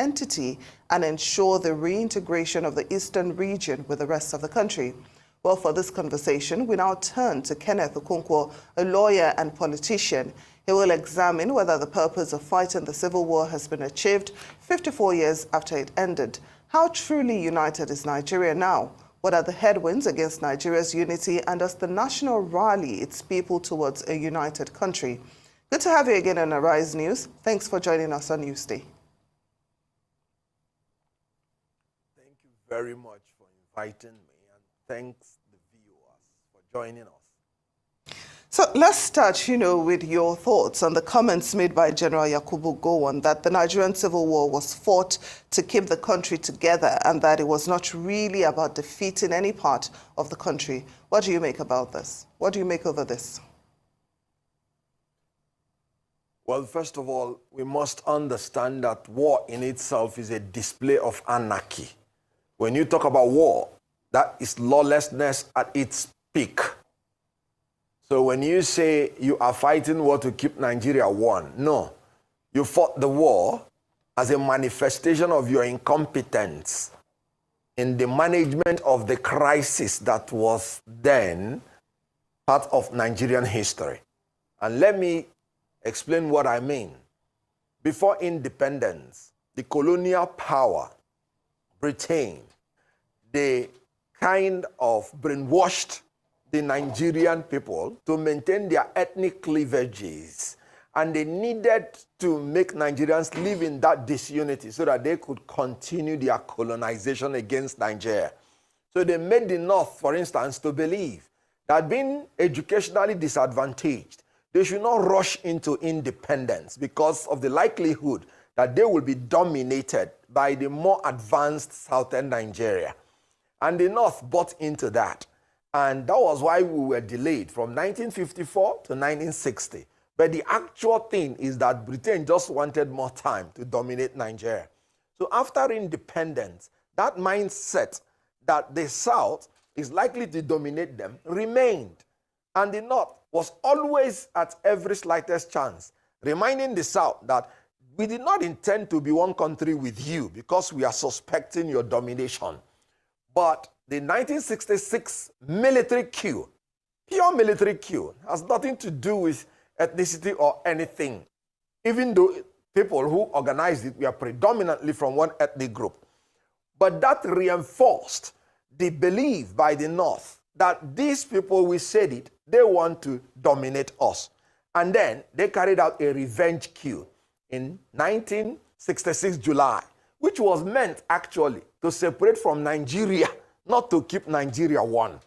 entity and ensure the reintegration of the eastern region with the rest of the country. Well, for this conversation, we now turn to Kenneth Okonkwuo, a lawyer and politician. He will examine whether the purpose of fighting the civil war has been achieved 54 years after it ended. How truly united is Nigeria now? What are the headwinds against Nigeria's unity, and does the national rally its people towards a united country? Good to have you again on Arise News. Thanks for joining us on Newsday. Thank you very much for inviting me, and thanks the viewers for joining us. So let's start, with your thoughts on the comments made by General Yakubu Gowon that the Nigerian civil war was fought to keep the country together and that it was not really about defeating any part of the country. What do you make about this? What do you make over this? Well, first of all, we must understand that war in itself is a display of anarchy. When you talk about war, that is lawlessness at its peak. So when you say you are fighting war to keep Nigeria one, no. You fought the war as a manifestation of your incompetence in the management of the crisis that was then part of Nigerian history. And let me explain what I mean. Before independence, the colonial power, Britain, they kind of brainwashed the Nigerian people to maintain their ethnic cleavages, and they needed to make Nigerians live in that disunity so that they could continue their colonization against Nigeria. So they made the North, for instance, to believe that being educationally disadvantaged, they should not rush into independence because of the likelihood that they will be dominated by the more advanced southern Nigeria. And the North bought into that. And that was why we were delayed from 1954 to 1960. But the actual thing is that Britain just wanted more time to dominate Nigeria. So after independence, that mindset that the South is likely to dominate them remained. And the North was always at every slightest chance, reminding the South that we did not intend to be one country with you because we are suspecting your domination. But the 1966 military coup, pure military coup, has nothing to do with ethnicity or anything, even though people who organized it were predominantly from one ethnic group. But that reinforced the belief by the North that these people, we said it, they want to dominate us. And then they carried out a revenge coup in 1966 July, which was meant actually to separate from Nigeria, not to keep Nigeria one.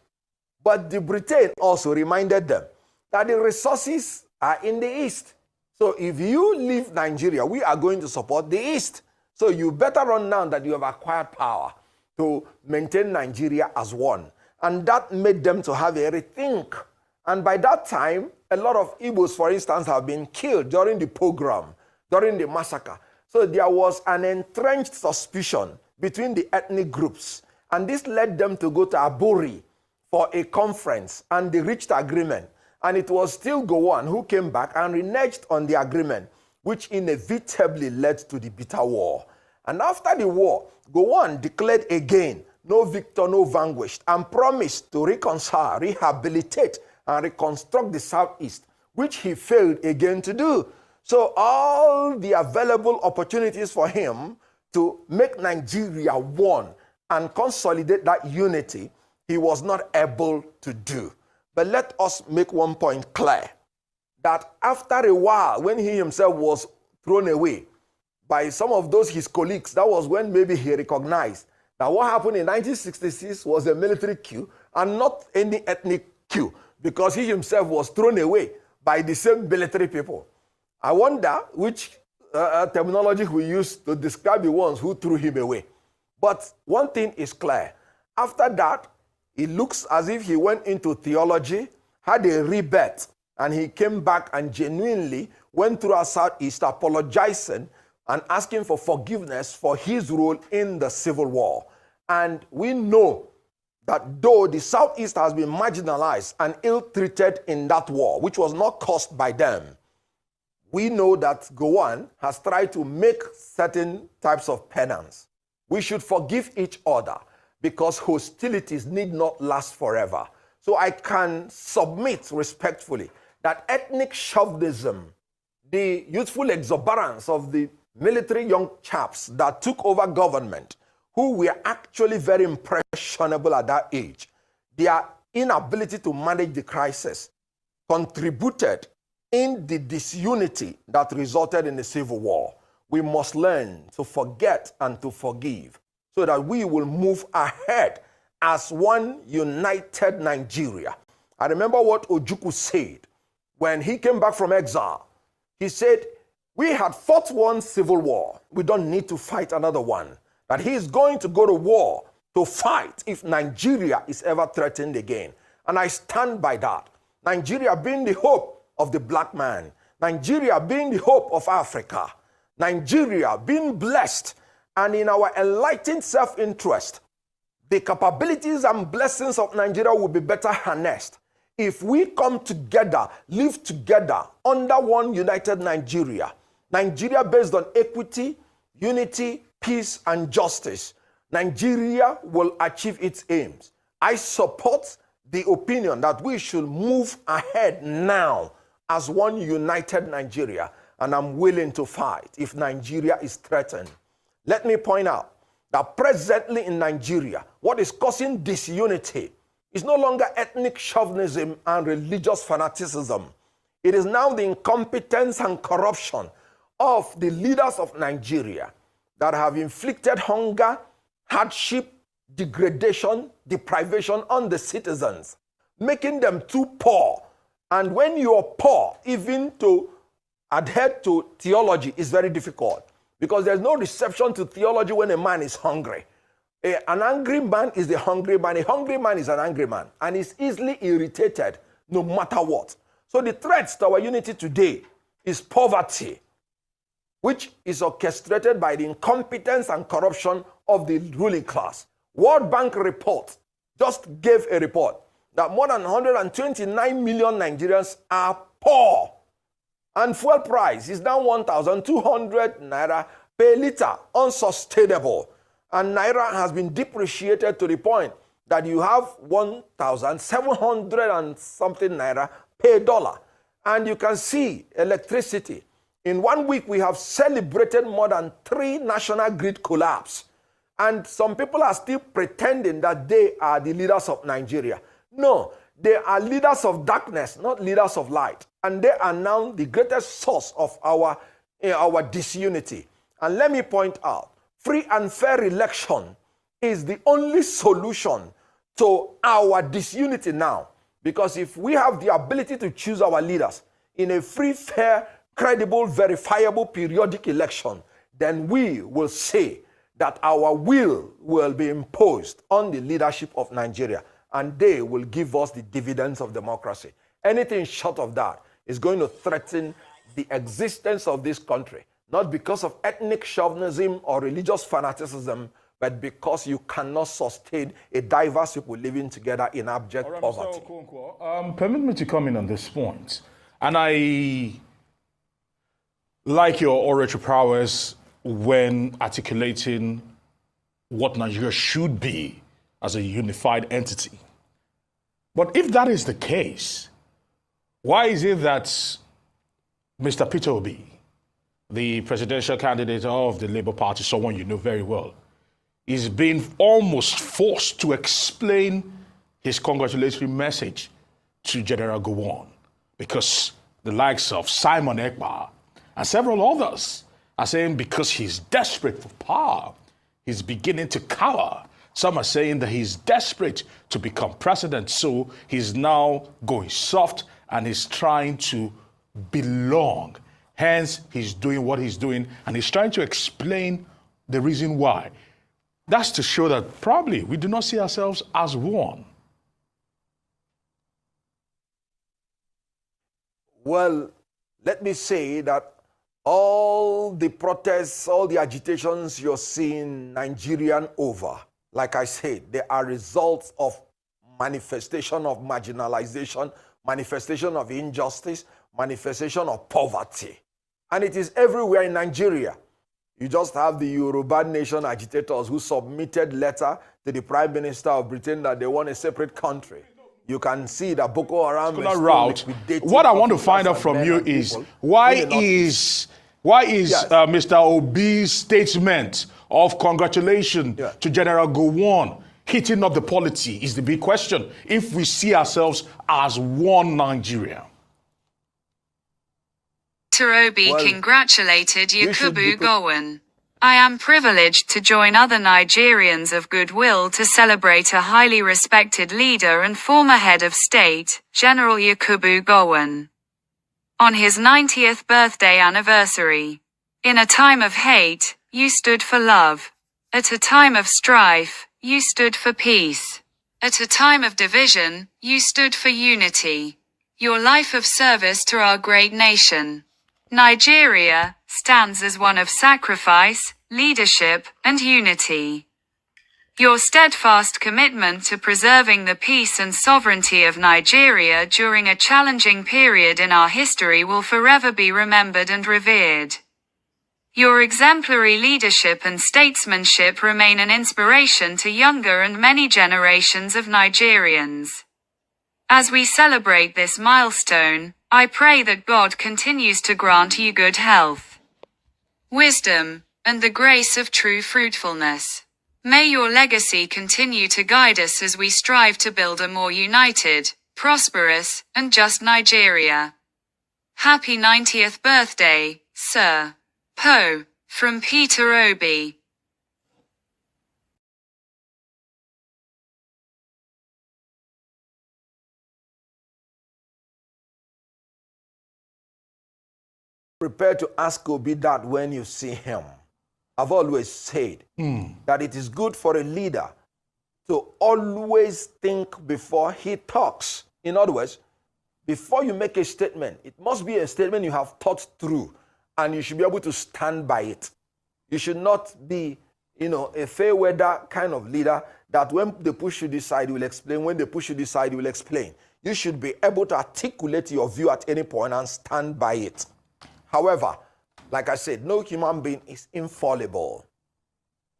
But the Britain also reminded them that the resources are in the East. So if you leave Nigeria, we are going to support the East. So you better run now that you have acquired power to maintain Nigeria as one. And that made them to have a rethink. And by that time, a lot of Igbos, for instance, have been killed during the pogrom, during the massacre. So there was an entrenched suspicion between the ethnic groups. And this led them to go to Aburi for a conference, and they reached agreement. And it was still Gowon who came back and reneged on the agreement, which inevitably led to the bitter war. And after the war, Gowon declared again, no victor, no vanquished, and promised to reconcile, rehabilitate, and reconstruct the Southeast, which he failed again to do. So all the available opportunities for him to make Nigeria one and consolidate that unity, he was not able to do. But let us make one point clear, that after a while, when he himself was thrown away by some of those his colleagues, that was when maybe he recognized that what happened in 1966 was a military coup and not any ethnic coup, because he himself was thrown away by the same military people. I wonder which terminology we use to describe the ones who threw him away. But one thing is clear. After that, it looks as if he went into theology, had a rebirth, and he came back and genuinely went through our Southeast apologizing and asking for forgiveness for his role in the Civil War. And we know that though the Southeast has been marginalized and ill-treated in that war, which was not caused by them, we know that Gowon has tried to make certain types of penance. We should forgive each other because hostilities need not last forever. So I can submit respectfully that ethnic chauvinism, the youthful exuberance of the military young chaps that took over government, who were actually very impressionable at that age, their inability to manage the crisis contributed in the disunity that resulted in the civil war. We must learn to forget and to forgive so that we will move ahead as one united Nigeria. I remember what Ojukwu said when he came back from exile. He said, we had fought one civil war. We don't need to fight another one. That he is going to go to war to fight if Nigeria is ever threatened again. And I stand by that. Nigeria being the hope of the black man, Nigeria being the hope of Africa, Nigeria being blessed, and in our enlightened self-interest, the capabilities and blessings of Nigeria will be better harnessed if we come together, live together under one united Nigeria. Nigeria based on equity, unity, peace, and justice. Nigeria will achieve its aims. I support the opinion that we should move ahead now as one united Nigeria, and I'm willing to fight if Nigeria is threatened. Let me point out that presently in Nigeria, what is causing disunity is no longer ethnic chauvinism and religious fanaticism. It is now the incompetence and corruption of the leaders of Nigeria that have inflicted hunger, hardship, degradation, deprivation on the citizens, making them too poor. And when you are poor, even to adhere to theology is very difficult because there's no reception to theology when a man is hungry. An angry man is a hungry man. A hungry man is an angry man and is easily irritated no matter what. So the threats to our unity today is poverty, which is orchestrated by the incompetence and corruption of the ruling class. World Bank report just gave a report that more than 129 million Nigerians are poor. And fuel price is now 1,200 naira per liter, unsustainable. And naira has been depreciated to the point that you have 1,700 and something naira per dollar. And you can see electricity. In 1 week, we have celebrated more than 3 national grid collapse. And some people are still pretending that they are the leaders of Nigeria. No, they are leaders of darkness, not leaders of light. And they are now the greatest source of our disunity. And let me point out, free and fair election is the only solution to our disunity now. Because if we have the ability to choose our leaders in a free, fair, credible, verifiable, periodic election, then we will say that our will be imposed on the leadership of Nigeria, and they will give us the dividends of democracy. Anything short of that is going to threaten the existence of this country, not because of ethnic chauvinism or religious fanaticism, but because you cannot sustain a diverse people living together in abject poverty. Mr. Okonkwuo, permit me to come in on this point. And I like your oratory prowess when articulating what Nigeria should be as a unified entity. But if that is the case, why is it that Mr. Peter Obi, the presidential candidate of the Labour Party, someone you know very well, is being almost forced to explain his congratulatory message to General Gowon? Because the likes of Simon Ekpa and several others are saying because he's desperate for power, he's beginning to cower. Some are saying that he's desperate to become president, so he's now going soft and he's trying to belong. Hence, he's doing what he's doing, and he's trying to explain the reason why. That's to show that probably we do not see ourselves as one. Well, let me say that all the protests, all the agitations you're seeing Nigerian over, like I said, they are results of manifestation of marginalization, manifestation of injustice, manifestation of poverty. And it is everywhere in Nigeria. You just have the Yoruba nation agitators who submitted letter to the Prime Minister of Britain that they want a separate country. You can see that Boko Haram is route. What I want to find out from you is why is yes. Mr. Obi's statement of congratulations to General Gowon hitting up the polity is the big question. If we see ourselves as one Nigeria. Peter Obi congratulated Yakubu Gowon. I am privileged to join other Nigerians of goodwill to celebrate a highly respected leader and former head of state, General Yakubu Gowon, on his 90th birthday anniversary. In a time of hate, you stood for love. At a time of strife, you stood for peace. At a time of division, you stood for unity. Your life of service to our great nation, Nigeria, stands as one of sacrifice, leadership, and unity. Your steadfast commitment to preserving the peace and sovereignty of Nigeria during a challenging period in our history will forever be remembered and revered. Your exemplary leadership and statesmanship remain an inspiration to younger and many generations of Nigerians. As we celebrate this milestone, I pray that God continues to grant you good health, wisdom, and the grace of true fruitfulness. May your legacy continue to guide us as we strive to build a more united, prosperous, and just Nigeria. Happy 90th birthday, Sir. Poe, from Peter Obi. Prepare to ask Obi that when you see him. I've always said that it is good for a leader to always think before he talks. In other words, before you make a statement, it must be a statement you have thought through, and you should be able to stand by it. You should not be, a fair weather kind of leader that when they push you this side, you will explain. When they push you this side, you will explain. You should be able to articulate your view at any point and stand by it. However, like I said, no human being is infallible.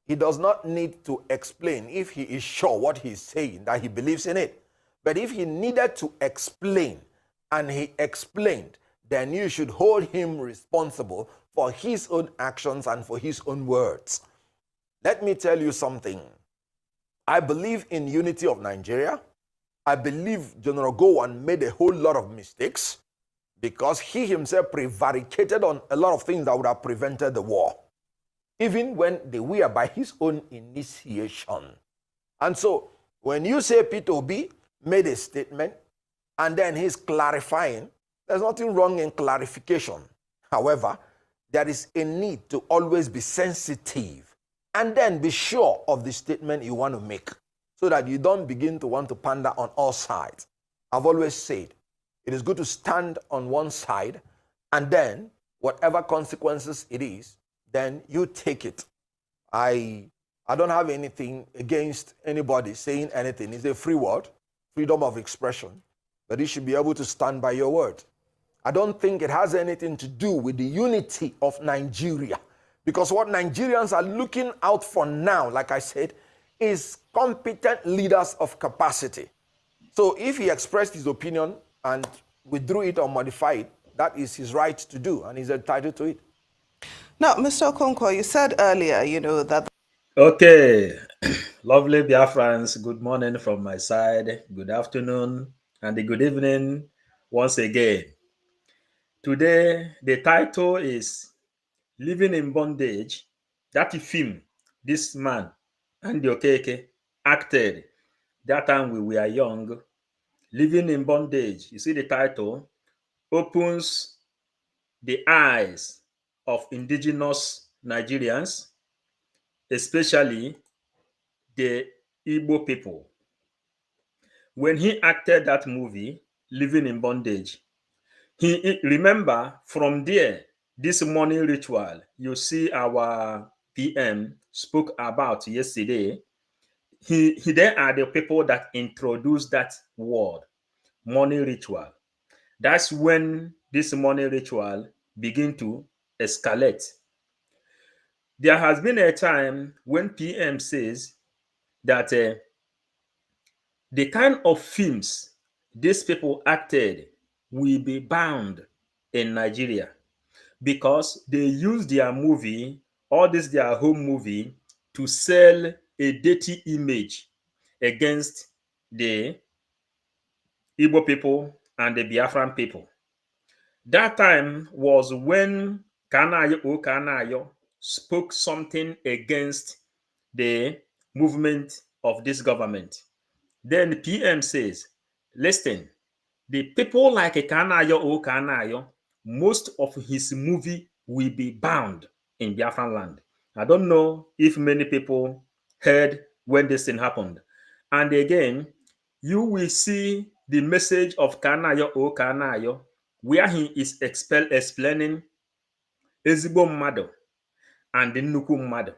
He does not need to explain if he is sure what he's saying, that he believes in it. But if he needed to explain and he explained, then you should hold him responsible for his own actions and for his own words. Let me tell you something. I believe in unity of Nigeria. I believe General Gowon made a whole lot of mistakes, because he himself prevaricated on a lot of things that would have prevented the war, even when they were by his own initiation. And so, when you say Peter Obi made a statement, and then he's clarifying, there's nothing wrong in clarification. However, there is a need to always be sensitive, and then be sure of the statement you want to make, so that you don't begin to want to pander on all sides. I've always said, it is good to stand on one side, and then whatever consequences it is, then you take it. I don't have anything against anybody saying anything. It's a free word, freedom of expression, but you should be able to stand by your word. I don't think it has anything to do with the unity of Nigeria, because what Nigerians are looking out for now, like I said, is competent leaders of capacity. So if he expressed his opinion and withdrew it or modified it, that is his right to do, and he's entitled to it. Now, Mr. Okonkwuo, you said earlier, that... Okay, lovely Biafrans, good morning from my side, good afternoon, and good evening once again. Today, the title is Living in Bondage. That film, this man, Andy Okeke, acted that time we were young. Living in Bondage, you see the title, opens the eyes of indigenous Nigerians, especially the Igbo people. When he acted that movie, Living in Bondage, remember from there, this morning ritual, you see our PM spoke about yesterday, they are the people that introduced that word, morning ritual. That's when this morning ritual begin to escalate. There has been a time when PM says that the kind of films these people acted will be banned in Nigeria because they use their movie, all this their home movie, to sell a dirty image against the Igbo people and the Biafran people. That time was when Kanayo spoke something against the movement of this government. Then PM says, listen, the people like Kanayo, most of his movie will be bound in Biafran land. I don't know if many people heard when this thing happened. And again, you will see the message of Kanayo, where he is explaining ezigbo mmadụ and nnukwu mmadụ.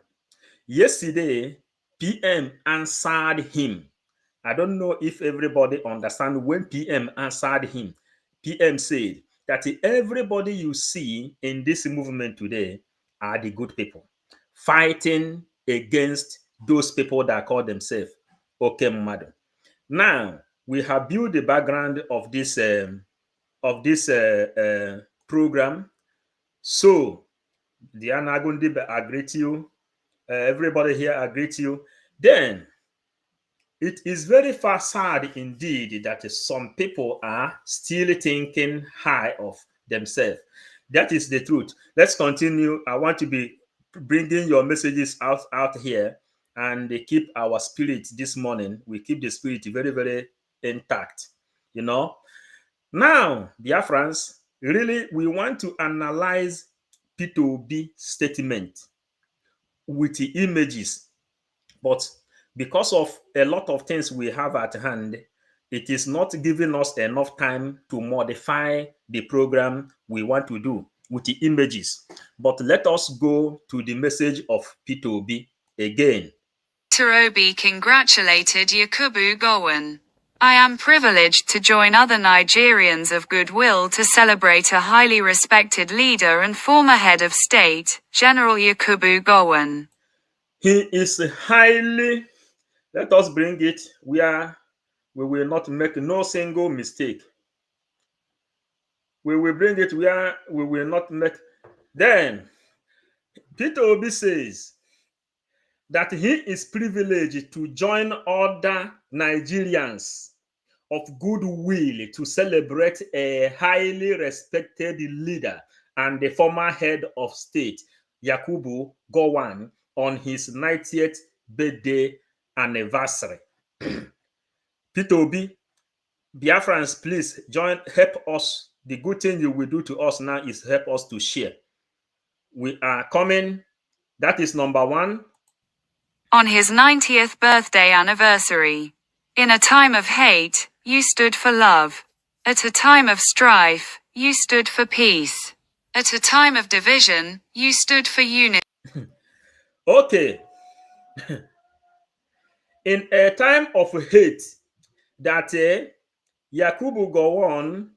Yesterday, PM answered him. I don't know if everybody understands when PM answered him. PM said that everybody you see in this movement today are the good people fighting against those people that call themselves Okemmadu. Now, we have built the background of this program. So, Diana Gundi, I greet you. Everybody here, I greet you. Then, it is very far sad indeed that some people are still thinking high of themselves. That is the truth. Let's continue. I want to be bringing your messages out here and keep our spirit this morning. We keep the spirit very, very intact. You know. Now, Biafrans, really, we want to analyze Peter Obi statement with the images, but because of a lot of things we have at hand, it is not giving us enough time to modify the program we want to do with the images. But let us go to the message of Peter Obi again. Peter Obi congratulated Yakubu Gowon. I am privileged to join other Nigerians of goodwill to celebrate a highly respected leader and former head of state, General Yakubu Gowon. He is highly, let us bring it where we will not make no single mistake. We will bring it where we will not make. Then, Peter Obi says that he is privileged to join other Nigerians of goodwill to celebrate a highly respected leader and the former head of state, Yakubu Gowon, on his 90th birthday anniversary. Peter Obi, Biafrans, please help us. The good thing you will do to us now is help us to share. We are coming. That is number one. On his 90th birthday anniversary. In a time of hate, you stood for love. At a time of strife, you stood for peace. At a time of division, you stood for unity. Okay. In a time of hate, that Yakubu Gowon,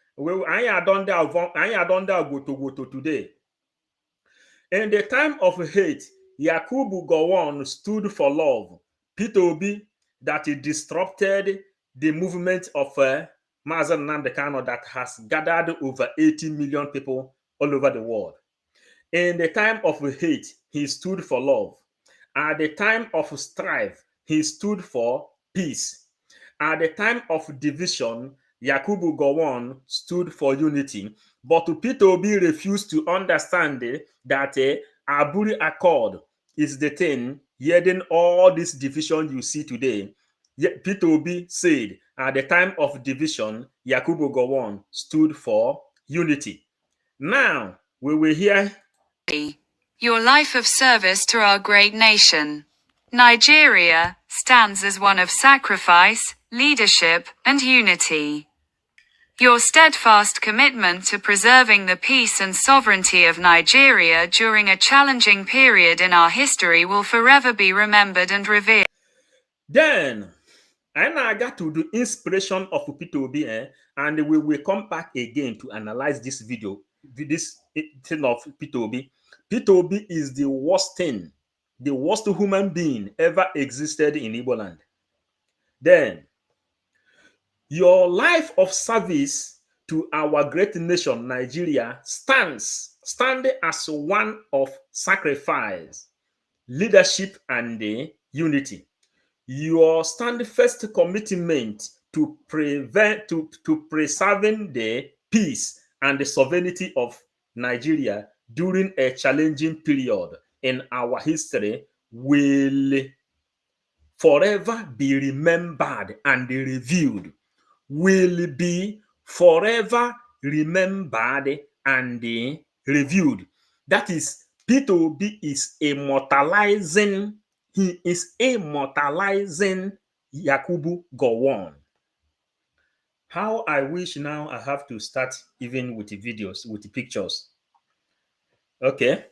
I don't go today. In the time of hate, Yakubu Gowon stood for love. Peter Obi, that he disrupted the movement of Mazen Nnamdi Kanu that has gathered over 80 million people all over the world. In the time of hate, he stood for love. At the time of strife, he stood for peace. At the time of division, Yakubu Gowon stood for unity. But Peter Obi refused to understand that Aburi Accord is the thing yielding all this division you see today. Peter Obi said at the time of division, Yakubu Gowon stood for unity. Now, we will hear your life of service to our great nation. Nigeria stands as one of sacrifice, leadership, and unity. Your steadfast commitment to preserving the peace and sovereignty of Nigeria during a challenging period in our history will forever be remembered and revered. Then, I got to the inspiration of Peter Obi, and we will come back again to analyze this video. this thing of Peter Obi. Peter Obi is the worst thing, the worst human being ever existed in Igbo land. Then, your life of service to our great nation, Nigeria, standing as one of sacrifice, leadership, and unity. Your first commitment to preserving the peace and the sovereignty of Nigeria during a challenging period in our history will forever be remembered and reviewed. Will be forever remembered and reviewed. That is, Peter Obi is immortalizing. He is immortalizing Yakubu Gowon. How I wish now I have to start even with the videos, with the pictures. Okay.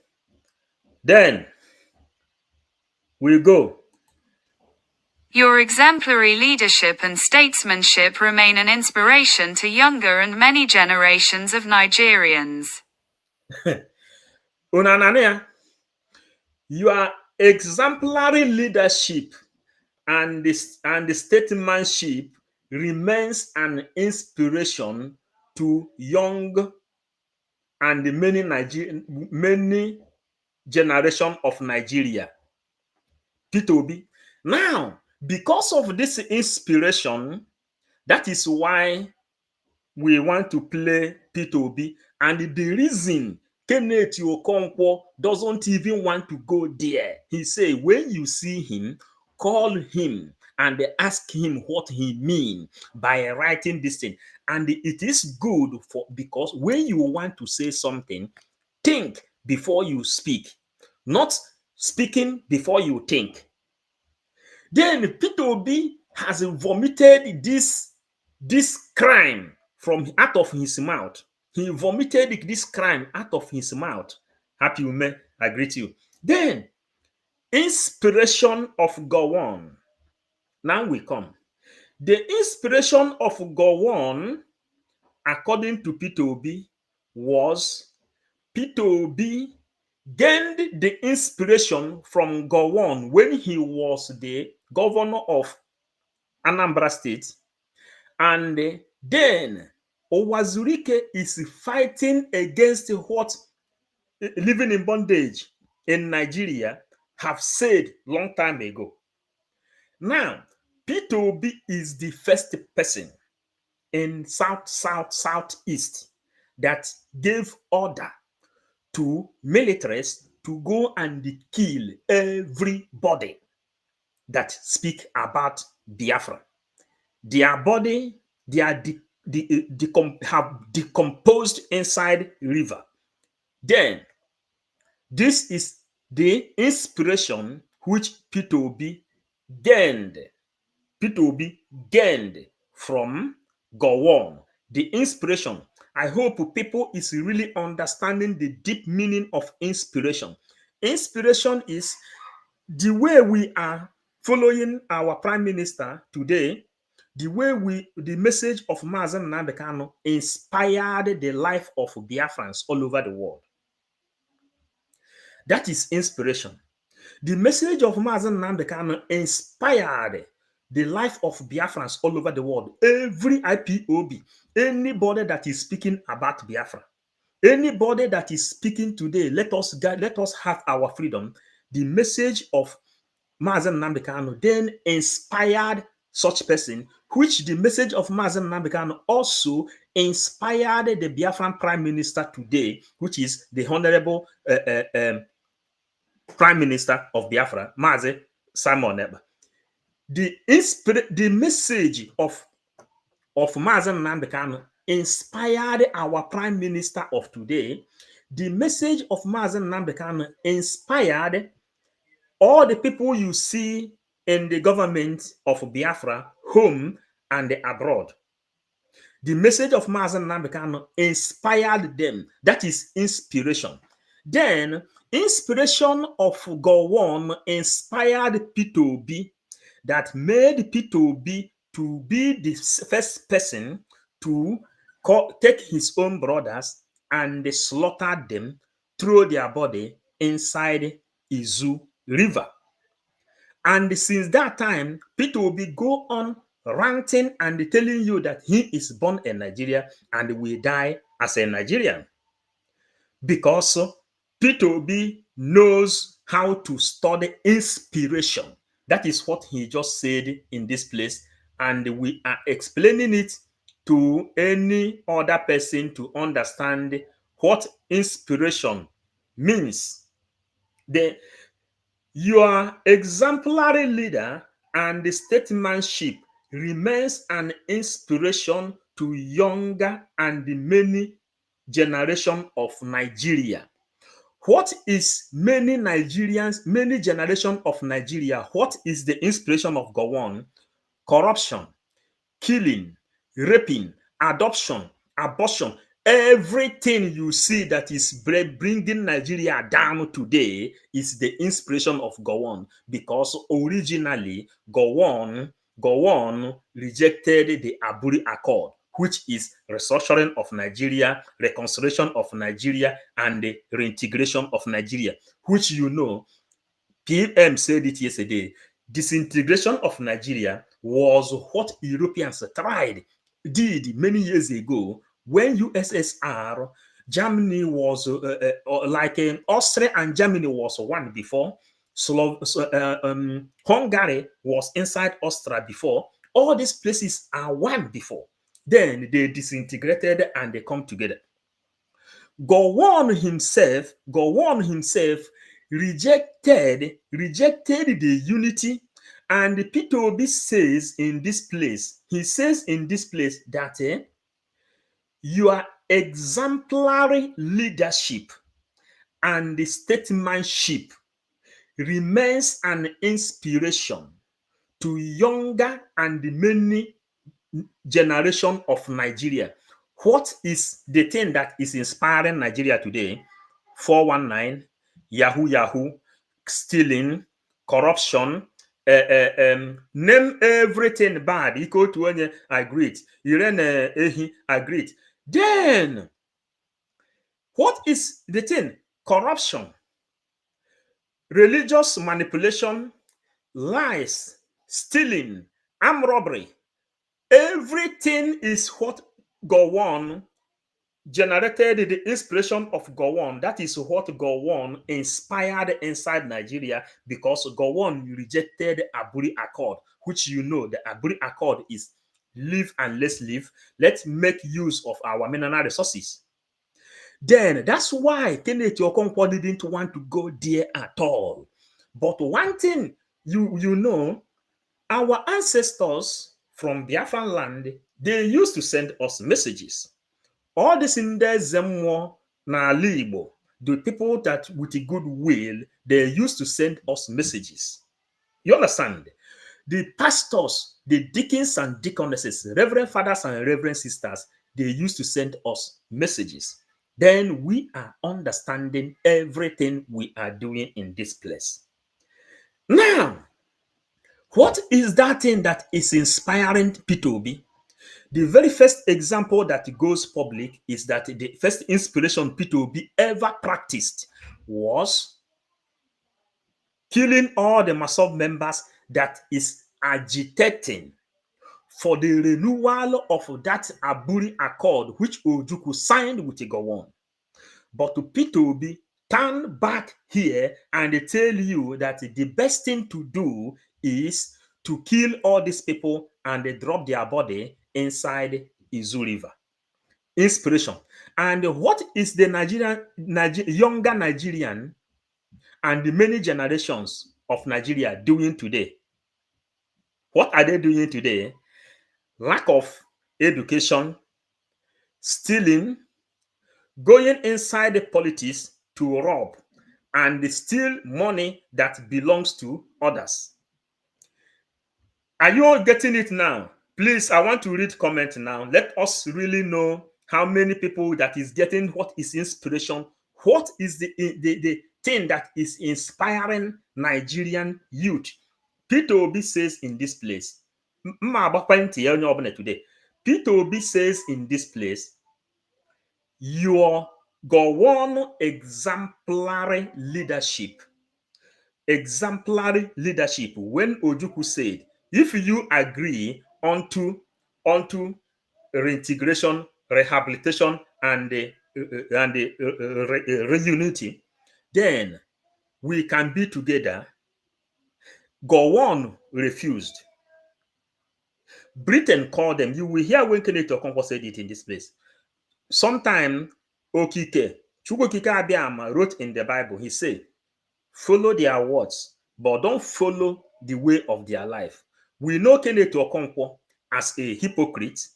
Then we go. Your exemplary leadership and statesmanship remain an inspiration to younger and many generations of Nigerians. Unanania, your exemplary leadership and the statesmanship remains an inspiration to young and many generation of Nigeria. Peter Obi. Now, because of this inspiration, that is why we want to play Peter Obi. And the reason Kenneth Okonkwuo doesn't even want to go there, he say, when you see him, call him and ask him what he means by writing this thing. And it is good because when you want to say something, think before you speak, not speaking before you think. Then Peter Obi has vomited this crime from out of his mouth. He vomited this crime out of his mouth. Happy woman, I greet you. Then, inspiration of Gowon. Now we come. The inspiration of Gowon, according to Peter Obi, was Peter Obi gained the inspiration from Gowon when he was the governor of Anambra State. And then Owazurike is fighting against what living in bondage in Nigeria have said long time ago. Now, Peter Obi is the first person in Southeast that gave order to militaries to go and kill everybody that speak about Biafra. Their body, have decomposed inside river. Then, this is the inspiration which Peter Obi gained. Peter Obi gained from Gowon. The inspiration. I hope people is really understanding the deep meaning of inspiration. Inspiration is the way we are following our prime minister today, the way the message of Mazen Nnamdi Kanu inspired the life of Biafrans all over the world. That is inspiration. The message of Mazen Nnamdi Kanu inspired the life of Biafrans all over the world. Every IPOB, anybody that is speaking about Biafra, anybody that is speaking today, let us have our freedom. The message of Mazen Nnamdi Kanu then inspired such person, which the message of Mazen Nnamdi Kanu also inspired the Biafran Prime Minister today, which is the Honorable Prime Minister of Biafra, Mazi Simon Ekpa. The message of Mazen Nnamdi Kanu inspired our Prime Minister of today. The message of Mazen Nnamdi Kanu inspired all the people you see in the government of Biafra, home and abroad. The message of Mazen Nnamdi Kanu inspired them. That is inspiration. Then, inspiration of Gowon inspired Peter Obi, that made Peter Obi to be the first person to take his own brothers and they slaughtered them, throw their body inside Izu River. And since that time, Peter Obi go on ranting and telling you that he is born in Nigeria and will die as a Nigerian. Because Peter Obi knows how to study inspiration. That is what he just said in this place. And we are explaining it to any other person to understand what inspiration means. Your exemplary leader and the statesmanship remains an inspiration to younger and many generation of Nigeria. What is many Nigerians, many generation of Nigeria? What is the inspiration of Gowon? Corruption, killing, raping, adoption, abortion. Everything you see that is bringing Nigeria down today is the inspiration of Gowon, because originally Gowon rejected the Aburi Accord, which is restructuring of Nigeria, reconciliation of Nigeria, and the reintegration of Nigeria, which you know, PM said it yesterday. Disintegration of Nigeria was what Europeans did many years ago when USSR, Germany was Austria and Germany was one before. Hungary was inside Austria before. All these places are one before. Then they disintegrated and they come together. Gowon himself rejected the unity, and Peter Obi says in this place, that your exemplary leadership and the statesmanship remains an inspiration to younger and many generation of Nigeria. What is the thing that is inspiring Nigeria today? 419, Yahoo, stealing, corruption, name everything bad. Equal to any agreed. Irene agreed. Then, what is the thing? Corruption, religious manipulation, lies, stealing, armed robbery. Everything is what Gowon generated the inspiration of Gowon. That is what Gowon inspired inside Nigeria, because Gowon rejected Aburi Accord, which you know the Aburi Accord is live and let's live. Let's make use of our mineral resources. Then that's why Kenneth Okonkwuo didn't want to go there at all. But one thing you know, our ancestors from Biafran land, they used to send us messages. All this in there, Zemmo, n'ala Igbo, the people that with a good will, they used to send us messages. You understand? The pastors, the deacons and deaconesses, reverend fathers and reverend sisters, they used to send us messages. Then we are understanding everything we are doing in this place. Now, what is that thing that is inspiring Peter Obi? The very first example that goes public is that the first inspiration Peter Obi ever practiced was killing all the Masov members that is agitating for the renewal of that Aburi Accord, which Ojukwu signed with Gowon. But Peter Obi turn back here and tell you that the best thing to do is to kill all these people and they drop their body inside Izu River. Inspiration. And what is the younger Nigerian and the many generations of Nigeria doing today? What are they doing today? Lack of education, stealing, going inside the politics to rob and steal money that belongs to others. Are you all getting it now? Please, I want to read comment now. Let us really know how many people that is getting what is inspiration. What is the thing that is inspiring Nigerian youth? Peter Obi says in this place. Today. Peter Obi says in this place, your Gowon exemplary leadership. Exemplary leadership. When Ojukwu said, if you agree onto reintegration, rehabilitation, and reunity, then we can be together. Gowon refused. Britain called them. You will hear when Kenneth Okonkwuo said it in this place. Sometime Okike, Chukwukike Abiyama wrote in the Bible, he said, follow their words, but don't follow the way of their life. We know Kenneth Okonkwuo as a hypocrite,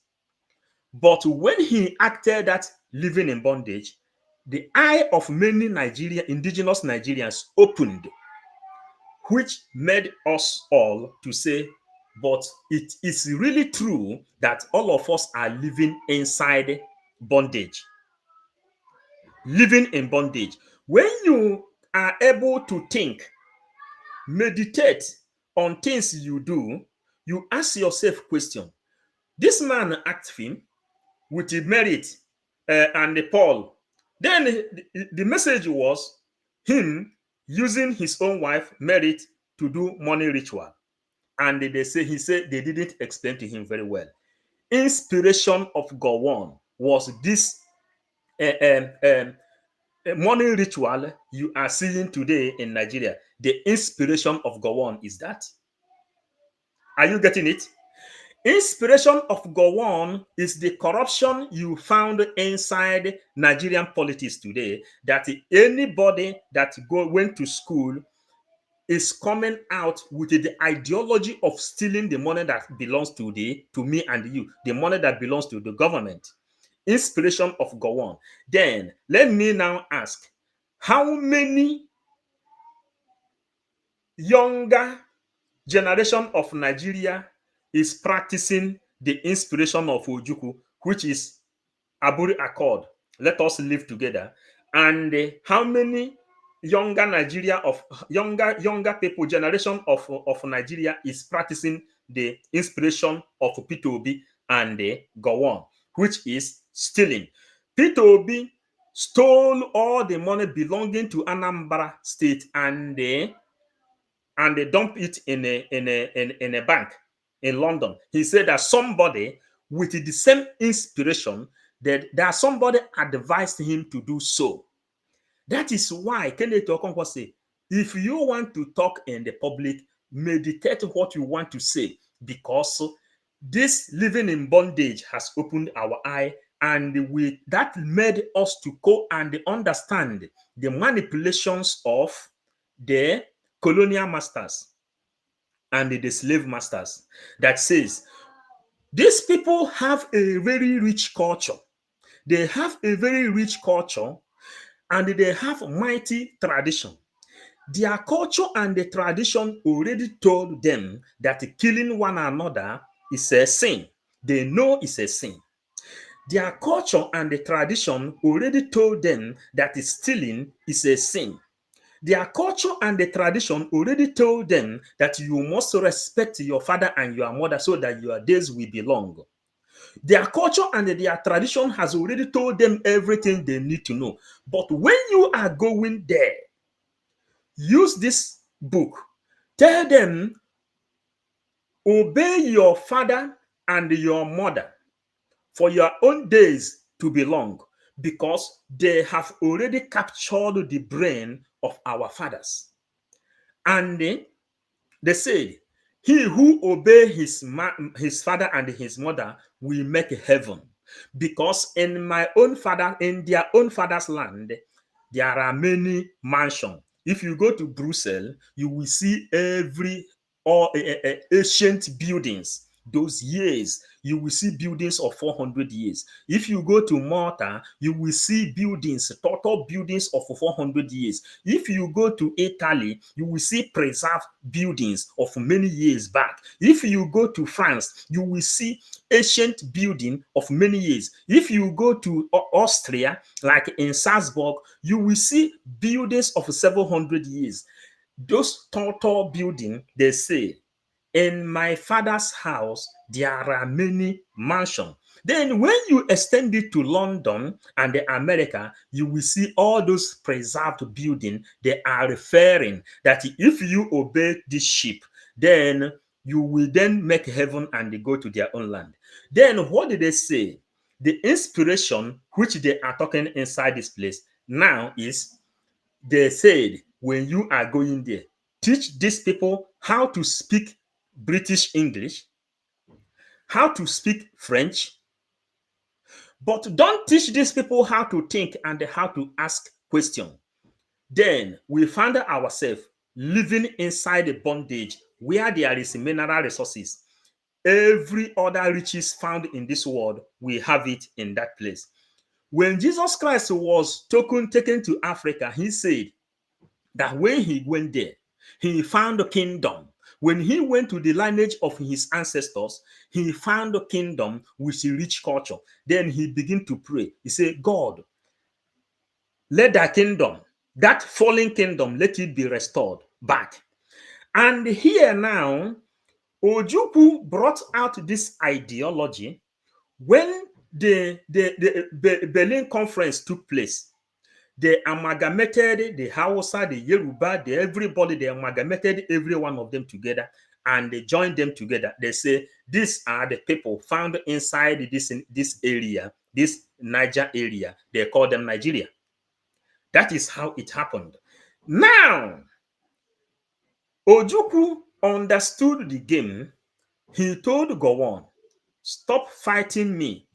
but when he acted that living in bondage, the eye of many indigenous Nigerians opened, which made us all to say, but it is really true that all of us are living inside bondage. Living in bondage. When you are able to think, meditate on things you do, you ask yourself question. This man asked him with the merit and the Paul. Then the message was him using his own wife merit to do money ritual. And he said they didn't explain to him very well. Inspiration of Gowon was this money ritual you are seeing today in Nigeria. The inspiration of Gowon is that. Are you getting it? Inspiration of Gowon is the corruption you found inside Nigerian politics today, that anybody that went to school is coming out with the ideology of stealing the money that belongs to me and you, the money that belongs to the government. Inspiration of Gowon. Then let me now ask, how many younger generation of Nigeria is practicing the inspiration of Ojukwu, which is Aburi Accord, let us live together? And how many younger people, generation of Nigeria is practicing the inspiration of Peter Obi and Gowon, which is stealing? Peter Obi stole all the money belonging to Anambra State and they dump it in a bank in London. He said that somebody with the same inspiration, that somebody advised him to do so. That is why Kenneth Okonkwuo said, if you want to talk in the public, meditate what you want to say, because this living in bondage has opened our eye, and that made us to go and understand the manipulations of the colonial masters and the slave masters, that says these people have a very rich culture. They have a very rich culture and they have mighty tradition. Their culture and the tradition already told them that killing one another is a sin. They know it's a sin. Their culture and the tradition already told them that stealing is a sin. Their culture and the tradition already told them that you must respect your father and your mother so that your days will be long. Their culture and their tradition has already told them everything they need to know. But when you are going there, use this book. Tell them, obey your father and your mother for your own days to be long, because they have already captured the brain of our fathers. And they said, he who obeys his father and his mother will make heaven. Because in their own father's land, there are many mansions. If you go to Brussels, you will see ancient buildings. Those years, you will see buildings of 400 years. If you go to Malta, you will see total buildings of 400 years. If you go to Italy, you will see preserved buildings of many years back. If you go to France, you will see ancient building of many years. If you go to Austria, like in Salzburg, you will see buildings of several hundred years. Those total buildings, they say, in my father's house, there are many mansions. Then when you extend it to London and America, you will see all those preserved buildings. They are referring that if you obey this ship, then you will then make heaven and go to their own land. Then what did they say? The inspiration which they are talking inside this place now is, they said, when you are going there, teach these people how to speak British English, how to speak French, but don't teach these people how to think and how to ask questions. Then we found ourselves living inside a bondage where there is mineral resources. Every other riches found in this world, we have it in that place. When Jesus Christ was taken to Africa, he said that when he went there, he found a kingdom. When he went to the lineage of his ancestors, he found a kingdom with a rich culture. Then he began to pray. He said, God, let that kingdom, that fallen kingdom, let it be restored back. And here now, Ojukwu brought out this ideology when the Berlin Conference took place. They amalgamated the Hausa, the Yoruba, everybody, they amalgamated every one of them together and they joined them together. They say, these are the people found inside this area, this Niger area. They call them Nigeria. That is how it happened. Now, Ojukwu understood the game. He told Gowon, stop fighting me.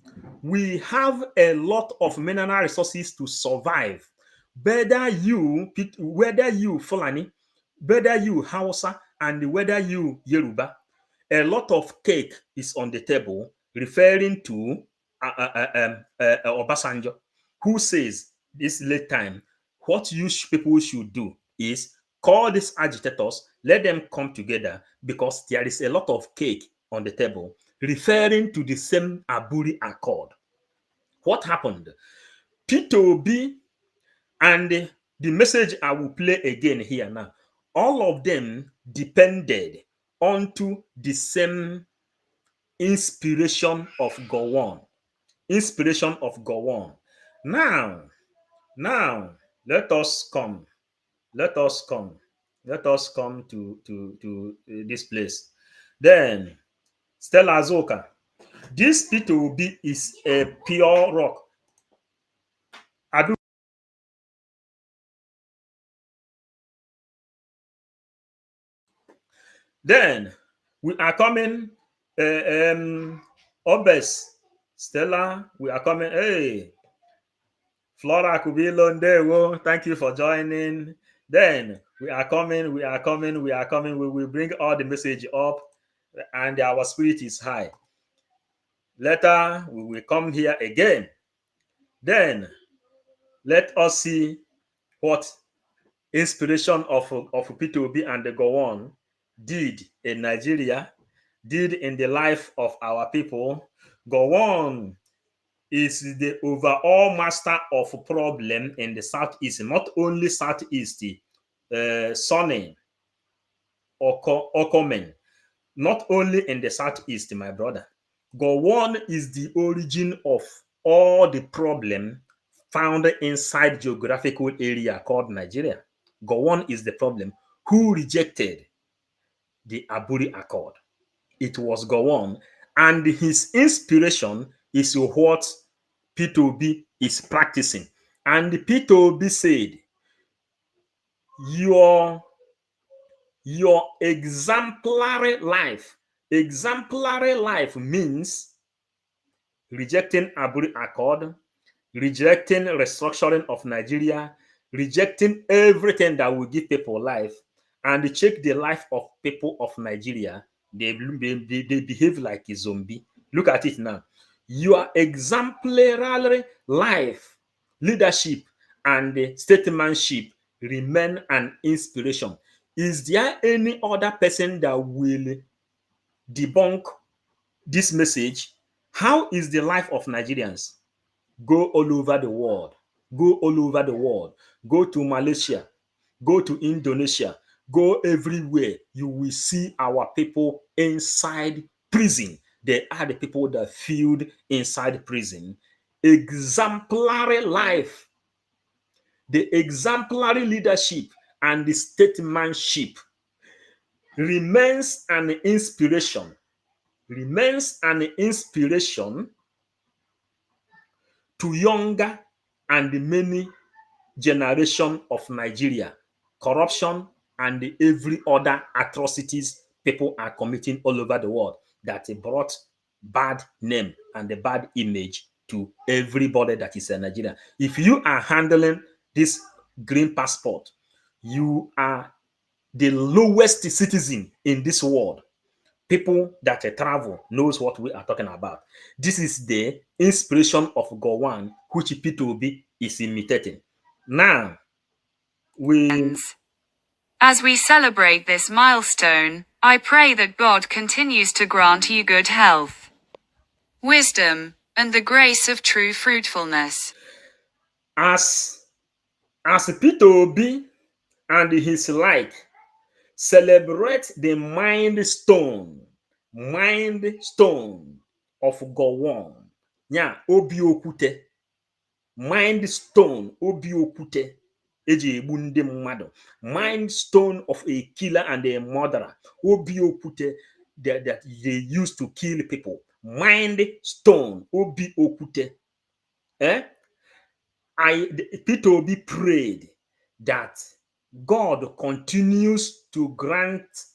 We have a lot of mineral resources to survive. Whether you Fulani, whether you Hausa, and whether you Yoruba, a lot of cake is on the table, referring to Obasanjo, who says this late time, what you people should do is call these agitators, let them come together, because there is a lot of cake on the table, referring to the same Aburi Accord. What happened? Peter Obi, and the message I will play again here now, all of them depended onto the same inspiration of Gowon. Inspiration of Gowon. Now, let us come to this place. Then Stella Azoka, this Peter Obi is a pure rock. Then we are coming, Obes, Stella, we are coming. Hey, Flora Kubilo, thank you for joining. Then we are coming. We will bring all the message up, and our spirit is high. Later, we will come here again. Then let us see what inspiration of Peter Obi and the Gowon did in Nigeria, did in the life of our people. Gowon is the overall master of problem in the Southeast, not only Southeast, Sonny, Okomen, not only in the Southeast, my brother. Gowon is the origin of all the problem found inside geographical area called Nigeria. Gowon is the problem. Who rejected the Aburi Accord? It was Gowon, and his inspiration is what Peter Obi is practicing. And Peter Obi said, your exemplary life means rejecting Aburi Accord, rejecting restructuring of Nigeria, rejecting everything that will give people life, and check the life of people of Nigeria. They behave like a zombie. Look at it now. Your exemplary life, leadership, and statesmanship remain an inspiration. Is there any other person that will debunk this message? How is the life of Nigerians? Go all over the world. Go all over the world. Go to Malaysia. Go to Indonesia. Go everywhere. You will see our people inside prison. They are the people that filled inside prison. Exemplary life, the exemplary leadership and the statesmanship remains an inspiration, to younger and many generation of Nigeria. Corruption and every other atrocities people are committing all over the world that brought bad name and the bad image to everybody that is a Nigerian. If you are handling this green passport, you are the lowest citizen in this world. People that travel knows what we are talking about. This is the inspiration of Gowon, which Peter Obi is imitating. Now, as we celebrate this milestone, I pray that God continues to grant you good health, wisdom, and the grace of true fruitfulness. As Peter Obi and his like celebrate the mind stone of Gowon, yeah, Obi Okwute, mind stone Obi Okwute, eji egbu ndị mmadụ, mind stone of a killer and a murderer, Obi Okwute, that they used to kill people, mind stone Obi Okwute. Peter Obi prayed that God continues to grant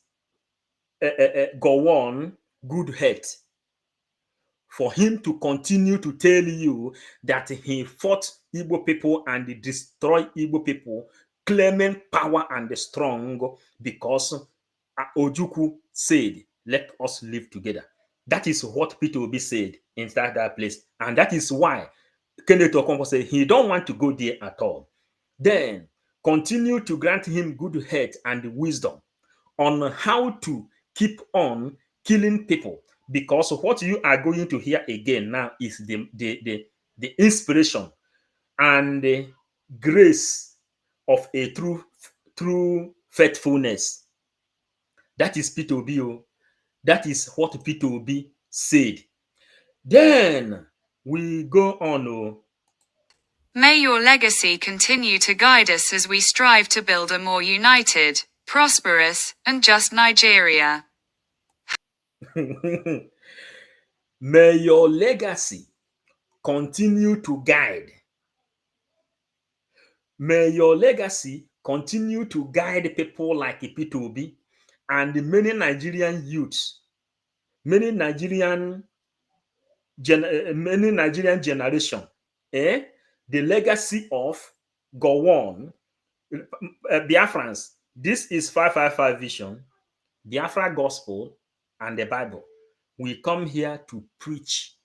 Gowon good health, for him to continue to tell you that he fought Igbo people and destroyed Igbo people, claiming power and strong, because Ojukwu said, "Let us live together." That is what Peter Obi said inside that place, and that is why Kenneth Okonkwuo said he don't want to go there at all. Then continue to grant him good health and wisdom on how to keep on killing people, because what you are going to hear again now is the inspiration and the grace of a true faithfulness. That is Peter Obi. That is what Peter Obi said. Then we go on. May your legacy continue to guide us as we strive to build a more united, prosperous, and just Nigeria. May your legacy continue to guide. May your legacy continue to guide people like Peter Obi and many Nigerian youths, many Nigerian generation. The legacy of Gowon, Biafrans. This is 555 Vision, Biafra Gospel, and the Bible. We come here to preach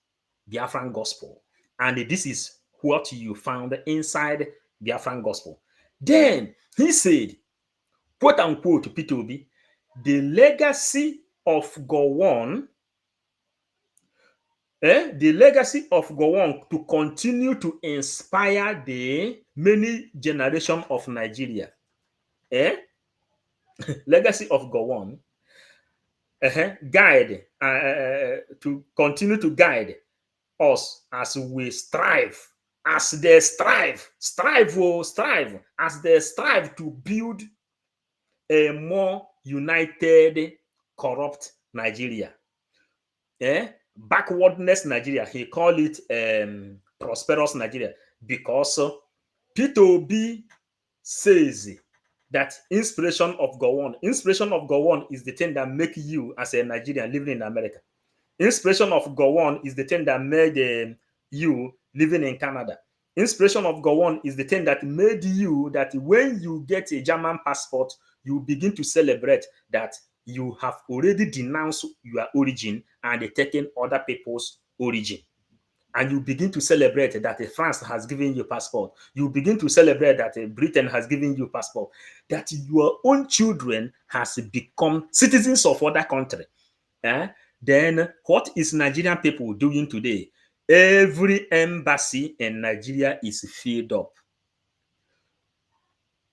Biafran Gospel, and this is what you found inside Biafran Gospel. Then he said, quote unquote, to Peter Obi, the legacy of Gowon, to continue to inspire the many generation of Nigeria. Legacy of Gowon, guide, to continue to guide us as we strive, as they strive to build a more united, corrupt Nigeria. Backwardness Nigeria, he called it prosperous Nigeria, because Peter Obi says that inspiration of Gowon is the thing that make you as a Nigerian living in America. Inspiration of Gowon is the thing that made you living in Canada. Inspiration of Gowon is the thing that made you that when you get a German passport, you begin to celebrate that you have already denounced your origin and taken other people's origin. And you begin to celebrate that France has given you passport. You begin to celebrate that Britain has given you passport. That your own children has become citizens of other country. Then what is Nigerian people doing today? Every embassy in Nigeria is filled up.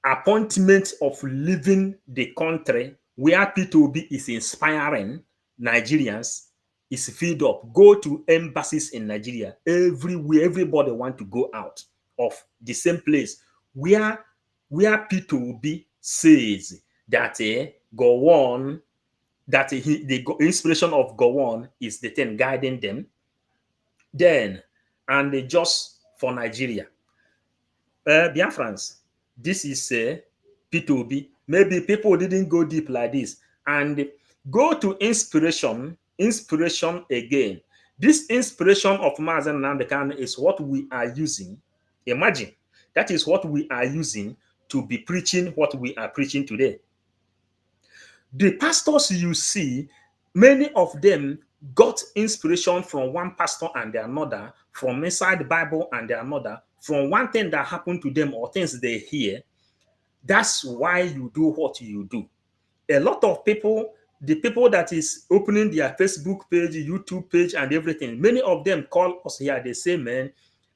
Appointment of leaving the country where Peter Obi is inspiring Nigerians is filled up. Go to embassies in Nigeria. Everywhere, everybody want to go out of the same place where Peter Obi says that go on, that the inspiration of go on is the thing guiding them. Then, and just for Nigeria, Biafrans, this is Peter Obi. Maybe people didn't go deep like this and go to inspiration again. This inspiration of Mazen Nnamdi Kanu is what we are using. Imagine, that is what we are using to be preaching what we are preaching today. The pastors you see, many of them got inspiration from one pastor and the another, from inside the Bible and the another, from one thing that happened to them or things they hear. That's why you do what you do. A lot of people, the people that is opening their Facebook page, YouTube page, and everything, many of them call us here. They say, man,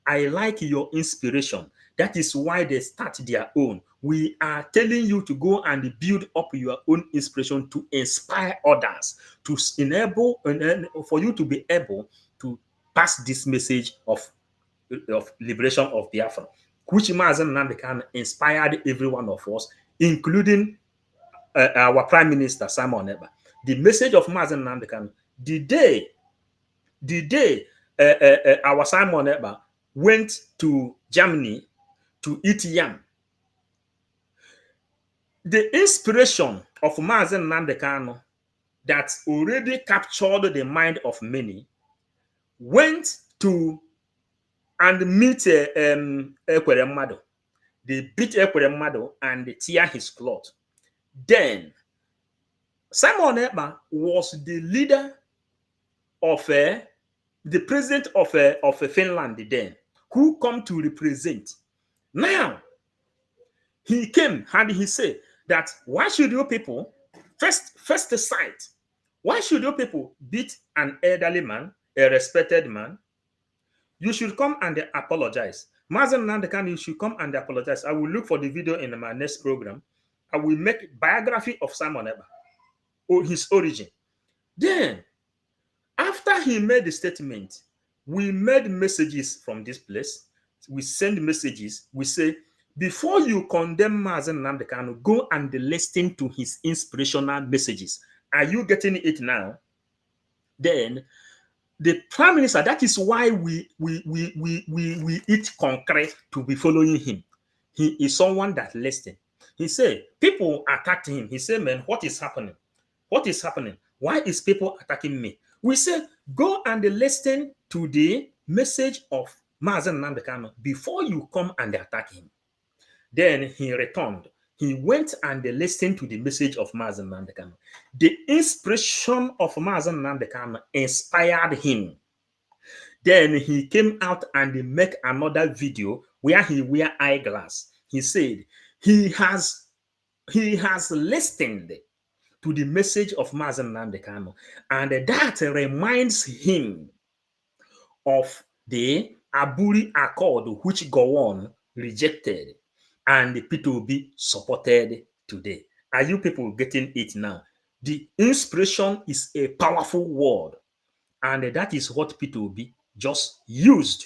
I like your inspiration. That is why they start their own. We are telling you to go and build up your own inspiration to inspire others, to enable, and for you to be able to pass this message of liberation of Biafra, which Mazen Nnamdi Kanu inspired every one of us, including our Prime Minister, Simon Ekpa. The message of Mazen Nnamdi Kanu, the day our Simon Ekpa went to Germany to eat yam, the inspiration of Mazen Nnamdi Kanu that already captured the mind of many went to and meet Ekwere Mmadụ. They beat Ekwere Mmadụ and they tear his cloth. Then Simon Ekpa was the leader of the president of Finland then, who come to represent. Now he came and he said that why should you people first sight, why should you people beat an elderly man, a respected man? You should come and apologize. Mazen Nnamdi Kanu, you should come and apologize. I will look for the video in my next program. I will make biography of Simon Ekpa, or his origin. Then, after he made the statement, we made messages from this place. We send messages. We say, before you condemn Mazen Nnamdi Kanu, go and listen to his inspirational messages. Are you getting it now? Then, the Prime Minister, that is why we eat concrete to be following him. He is someone that listens. He said, people attacked him. He said, man, what is happening? What is happening? Why is people attacking me? We said, go and listen to the message of Mazen Nnamdi Kanu before you come and attack him. Then he returned. He went and listened to the message of Mazen Nnamdi Kanu. The inspiration of Mazen Nnamdi Kanu inspired him. Then he came out and make another video where he wear eyeglass. He said he has listened to the message of Mazen Nnamdi Kanu, and that reminds him of the Aburi Accord, which Gowon rejected and Peter Obi supported today. Are you people getting it now? The inspiration is a powerful word, and that is what Peter Obi just used.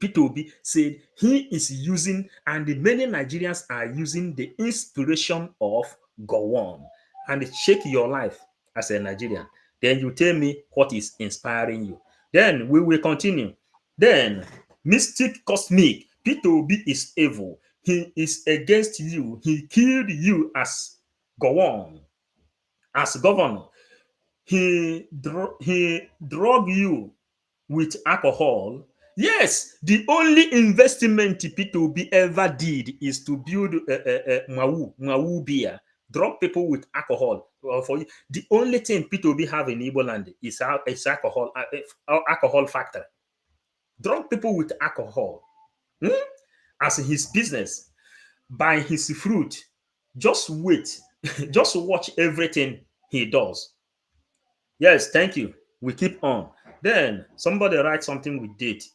Peter Obi said he is using, and many Nigerians are using the inspiration of Gowon. And check your life as a Nigerian. Then you tell me what is inspiring you. Then we will continue. Then, Mystic Cosmic, Peter Obi is evil. He is against you. He killed you as Gowon, as governor. He drug you with alcohol. Yes, the only investment Peter Obi ever did is to build Mawu beer, drug people with alcohol. For you, the only thing Peter Obi have in Igbo land is alcohol factory. Drug people with alcohol as his business, buy his fruit. Just wait, just watch everything he does. Yes, thank you. We keep on. Then somebody write something with date.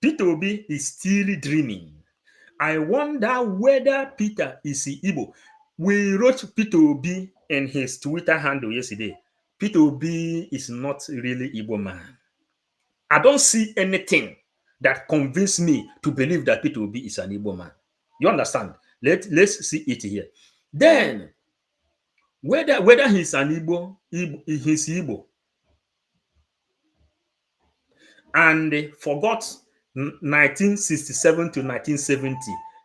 Peter Obi is still dreaming. I wonder whether Peter is Igbo. We wrote Peter Obi in his Twitter handle yesterday. Peter Obi is not really Igbo man. I don't see anything that convinced me to believe that Peter Obi is an Igbo man. You understand? Let's see it here. Then, whether he's an he's Igbo, and forgot 1967 to 1970,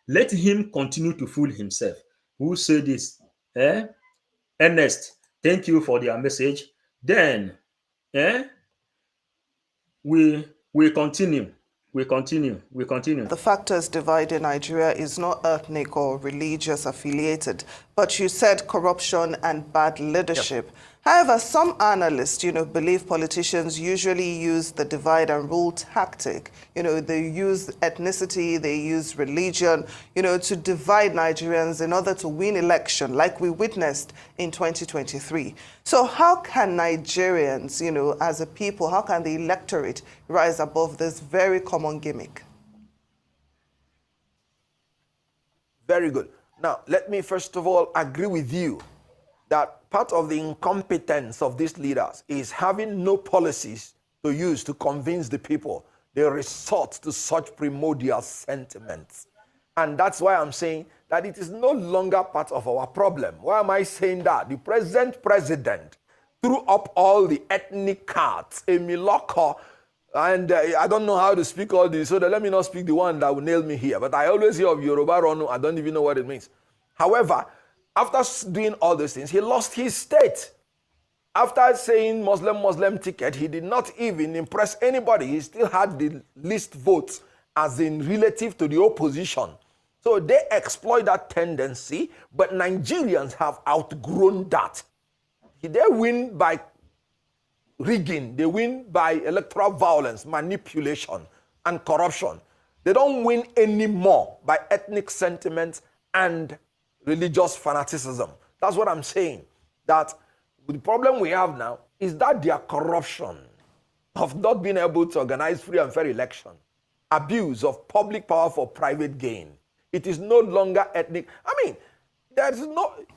let him continue to fool himself. Who said this? Ernest, thank you for their message. Then, we continue. We continue. The factors dividing Nigeria is not ethnic or religious affiliated, but you said corruption and bad leadership. Yep. However, some analysts, believe politicians usually use the divide and rule tactic. They use ethnicity, they use religion, to divide Nigerians in order to win election, like we witnessed in 2023. So how can Nigerians, as a people, how can the electorate rise above this very common gimmick? Very good. Now, let me first of all agree with you that part of the incompetence of these leaders is having no policies to use to convince the people. They resort to such primordial sentiments. And that's why I'm saying that it is no longer part of our problem. Why am I saying that? The present president threw up all the ethnic cards, a Miloko, and I don't know how to speak all this, so let me not speak the one that will nail me here. But I always hear of Yoruba Ronu, I don't even know what it means. However, after doing all those things, he lost his state. After saying Muslim ticket, he did not even impress anybody. He still had the least votes as in relative to the opposition. So they exploit that tendency, but Nigerians have outgrown that. They win by rigging. They win by electoral violence, manipulation, and corruption. They don't win anymore by ethnic sentiments and religious fanaticism. That's what I'm saying. That the problem we have now is that their corruption of not being able to organize free and fair election, abuse of public power for private gain. It is no longer ethnic. I mean,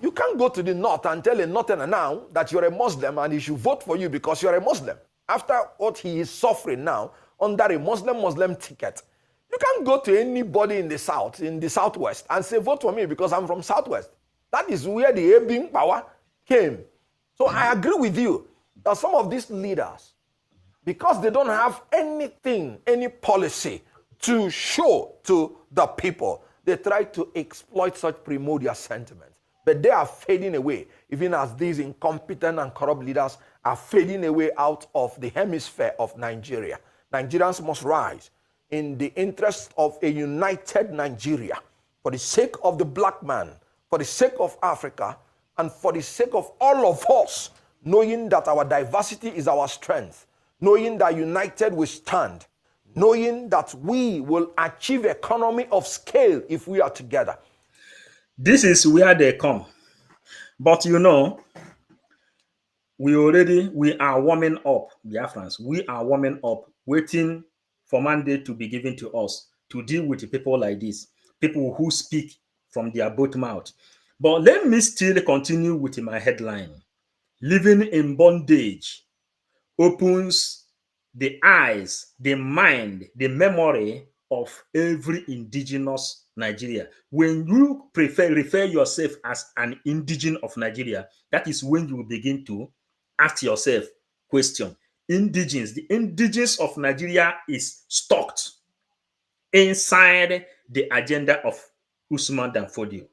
you can't go to the north and tell a northerner now that you're a Muslim and he should vote for you because you're a Muslim. After what he is suffering now under a Muslim ticket, you can't go to anybody in the south, in the southwest, and say, vote for me because I'm from southwest. That is where the Abing power came. So I agree with you that some of these leaders, because they don't have anything, any policy to show to the people, they try to exploit such primordial sentiments. But they are fading away, even as these incompetent and corrupt leaders are fading away out of the hemisphere of Nigeria. Nigerians must rise in the interest of a united Nigeria, for the sake of the black man, for the sake of Africa, and for the sake of all of us, knowing that our diversity is our strength, knowing that united we stand, knowing that we will achieve economy of scale if we are together. This is where they come. But we are warming up, Biafrans. We are warming up, waiting for mandate to be given to us to deal with people like this, people who speak from their both mouth. But let me still continue with my headline. Living in bondage opens the eyes, the mind, the memory of every indigenous Nigeria. When you refer yourself as an indigen of Nigeria, that is when you begin to ask yourself question. The indigens of Nigeria is stocked inside the agenda of Usman Dan Fodio.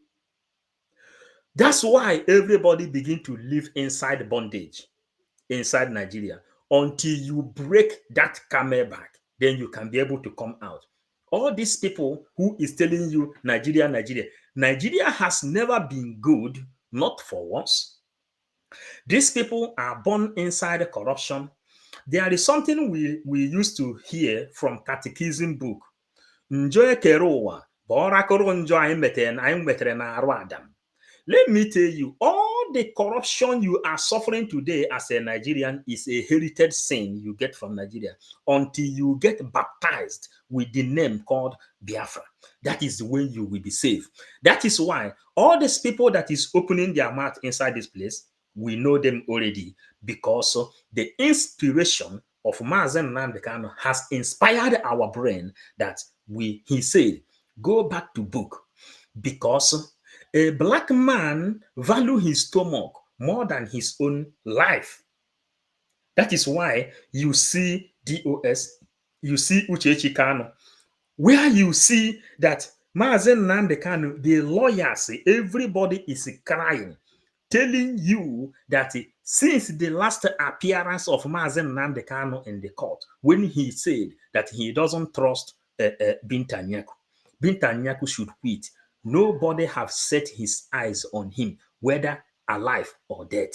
That's why everybody begin to live inside bondage, inside Nigeria. Until you break that camel back, then you can be able to come out. All these people who is telling you Nigeria has never been good, not for once. These people are born inside corruption. There is something we used to hear from catechism book. Njoy kerowa, borakoro njoy metere na aru Adam. Let me tell you, all the corruption you are suffering today as a Nigerian is a heritage sin you get from Nigeria until you get baptized with the name called Biafra. That is when you will be saved. That is why all these people that is opening their mouth inside this place, We know them already because the inspiration of Mazen Nnamdi Kanu has inspired our brain that he said, go back to book, because a black man value his stomach more than his own life. That is why you see DOS, you see Uchechi Kanu, where you see that Mazen Nnamdi Kanu, the lawyers, everybody is crying, telling you that since the last appearance of Mazen Nnamdi Kanu in the court, when he said that he doesn't trust Binta Nyako, Binta Nyako should quit, nobody have set his eyes on him, whether alive or dead.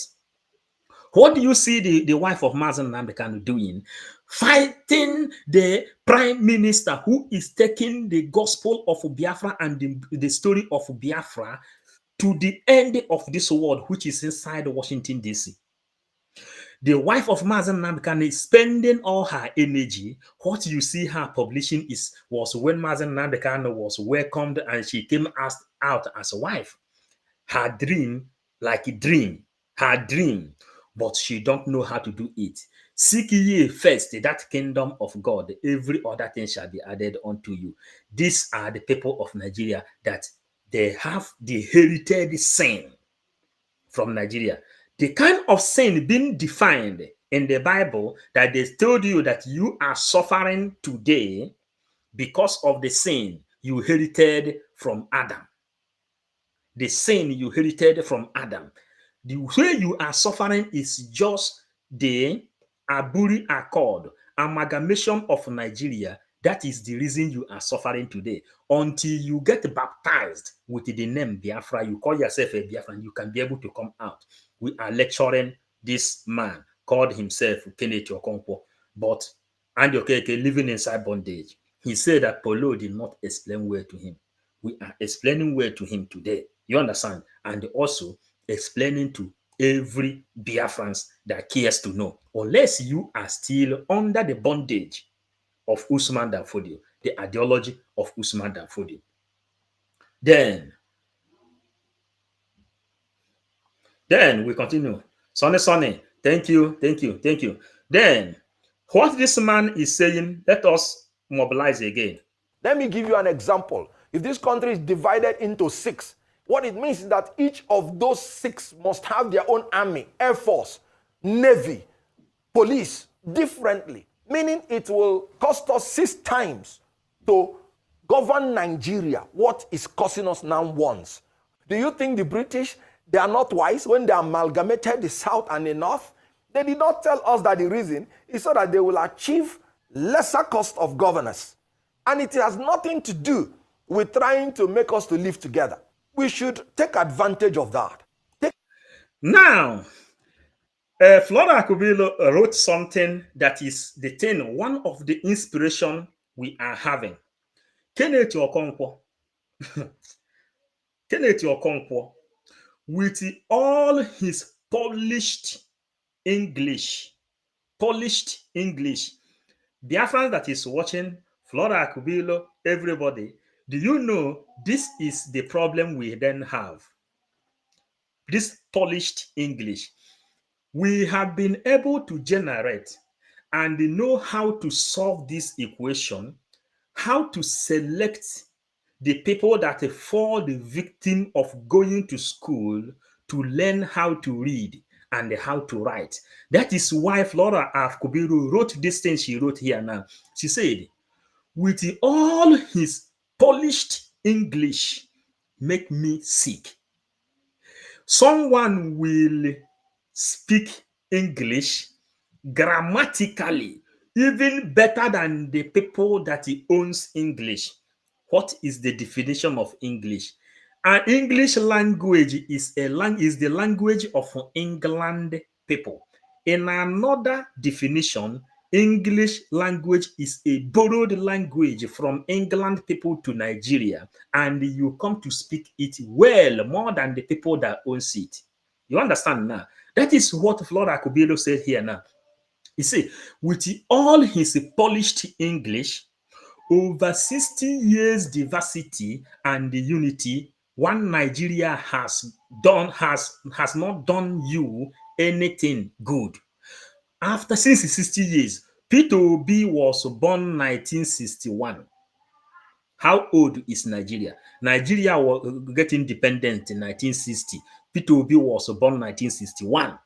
What do you see the wife of Mazen Nnamdi Kanu doing? Fighting the prime minister who is taking the gospel of Biafra and the story of Biafra to the end of this world, which is inside Washington, D.C. The wife of Mazen Nnamdi Kanu is spending all her energy. What you see her publishing was when Mazen Nnamdi Kanu was welcomed and she came out as a wife. Her dream, like a dream, her dream, but she don't know how to do it. Seek ye first that kingdom of God, every other thing shall be added unto you. These are the people of Nigeria that they have the heritage sin from Nigeria. The kind of sin being defined in the Bible that they told you that you are suffering today because of the sin you inherited from Adam. The sin you inherited from Adam. The way you are suffering is just the Aburi Accord, amalgamation of Nigeria. That is the reason you are suffering today. Until you get baptized with the name Biafra, you call yourself a Biafran, you can be able to come out. We are lecturing this man called himself Kenneth Okonkwuo, but Andy Okeke living inside bondage. He said that Polo did not explain well to him. We are explaining well to him today. You understand? And also explaining to every Biafrans that cares to know. Unless you are still under the bondage of Usman Dan Fodio, the ideology of Usman Dan Fodio. Then we continue. Sonny, thank you. Then what this man is saying, let us mobilize again. Let me give you an example. If this country is divided into 6, what it means is that each of those 6 must have their own army, air force, navy, police, differently. Meaning it will cost us 6 times to govern Nigeria what is costing us now once. Do you think the British, they are not wise when they amalgamated the South and the North? They did not tell us that the reason is so that they will achieve lesser cost of governance. And it has nothing to do with trying to make us to live together. We should take advantage of that. Now, Flora Akubilo wrote something that is the thing, one of the inspiration we are having. Kenneth Okonkwuo, with all his polished English, Biafran that is watching, Flora Akubilo, everybody, do you know this is the problem we then have? This polished English. We have been able to generate and know how to solve this equation, how to select the people that fall the victim of going to school to learn how to read and how to write. That is why Flora Akubilo wrote this thing she wrote here now. She said, with all his polished English, make me sick. Someone will speak English grammatically even better than the people that he owns English. What is the definition of English? An English language is the language of England people. In another definition, English language is a borrowed language from England people to Nigeria, and you come to speak it well more than the people that owns it. You understand now? That is what Flora Akubilo said here now. He said, with all his polished English, over 60 years diversity and unity one Nigeria has not done you anything good. Since 60 years, Peter Obi was born 1961. How old is Nigeria? Nigeria was getting independent in 1960. Peter Obi was born 1961.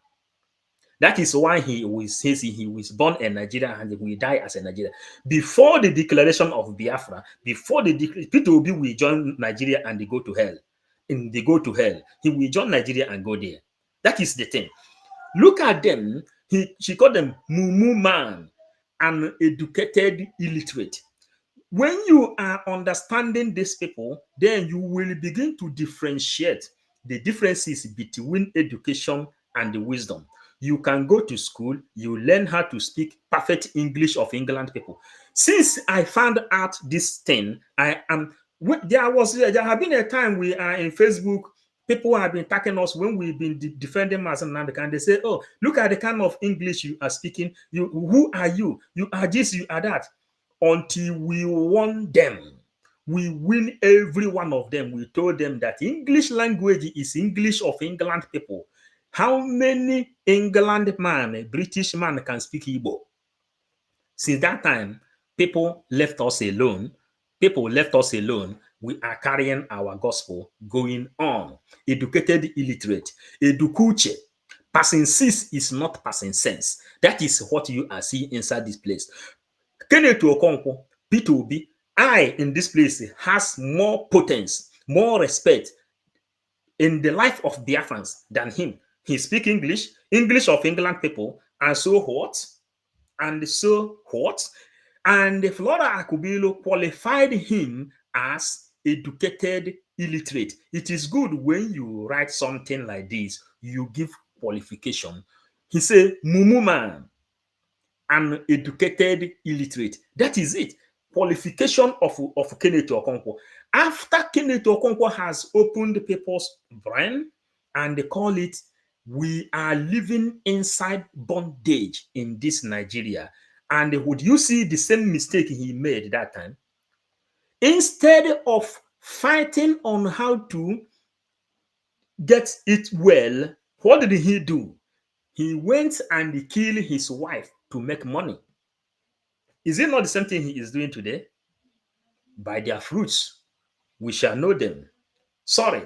That is why he was born a Nigerian and he will die as a Nigerian. Before the declaration of Biafra, Peter Obi will join Nigeria and they go to hell. And they go to hell. He will join Nigeria and go there. That is the thing. Look at them. She called them mumu man, uneducated, illiterate. When you are understanding these people, then you will begin to differentiate the differences between education and the wisdom. You can go to school, you learn how to speak perfect English of England people. Since I found out this thing, there have been a time we are in Facebook, people have been attacking us when we've been defending Mazanandika, and they say, oh, look at the kind of English you are speaking. Who are you? You are this, you are that. Until we won them, we win every one of them. We told them that English language is English of England people. How many England man, British man can speak Igbo? Since that time, people left us alone. We are carrying our gospel going on. Educated, illiterate. Edukuche. Passing sense is not passing sense. That is what you are seeing inside this place. Kenneth Okonkwuo, Peter Obi, in this place has more potence, more respect in the life of Biafrans than him. He speaks English of England people, and so what? And Flora Akubilo qualified him as educated illiterate. It is good when you write something like this, you give qualification. He said, mumu man, an educated illiterate. That is it. Qualification of Kenneth Okonkwuo. After Kenneth Okonkwuo has opened people's brain and they call it, we are living inside bondage in this Nigeria. And would you see the same mistake he made that time? Instead of fighting on how to get it well, what did he do? He went and he killed his wife to make money. Is it not the same thing he is doing today? By their fruits, we shall know them. Sorry,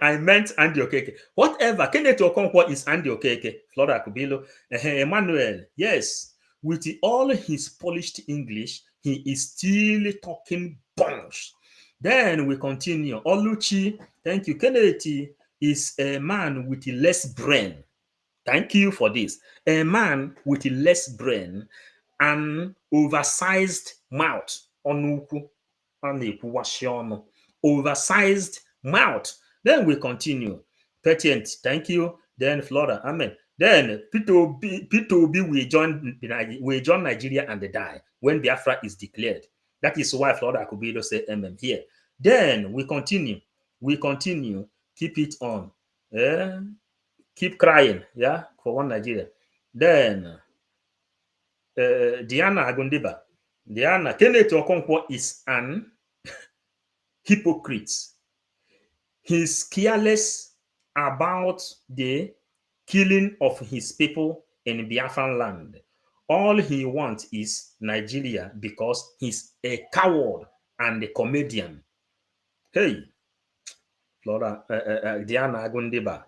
I meant Andy Okeke. Whatever, Kenneth Okonkwuo is Andy Okeke, Flora Kubilo, Emmanuel. Yes, with all his polished English, he is still talking bunch. Then we continue. Oluchi, thank you. Kenneth is a man with less brain. Thank you for this. A man with less brain and oversized mouth. Oversized mouth. Then we continue. Patient, thank you. Then Flora, amen. Then Peter Obi will join Nigeria and die when Biafra is declared. That is why Flora Akubido say amen here. Then we continue. Keep it on. Keep crying, yeah, for one Nigeria. Then Diana Agundiba. Kenneth Okonkwuo is an hypocrite. He's careless about the killing of his people in Biafran land. All he wants is Nigeria because he's a coward and a comedian. Hey, Flora, Diana Agundiba.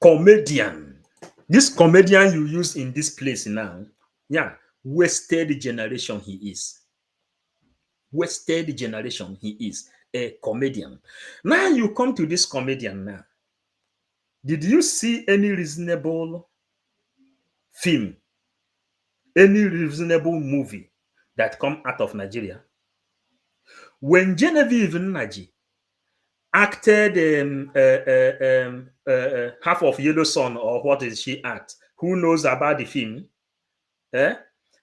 Comedian. This comedian you use in this place now, yeah, wasted generation he is. Wasted generation he is. A comedian. Now you come to this comedian now. Did you see any reasonable film, any reasonable movie that come out of Nigeria? When Genevieve Nnaji acted half of Yellow Sun, or what is she act? Who knows about the film?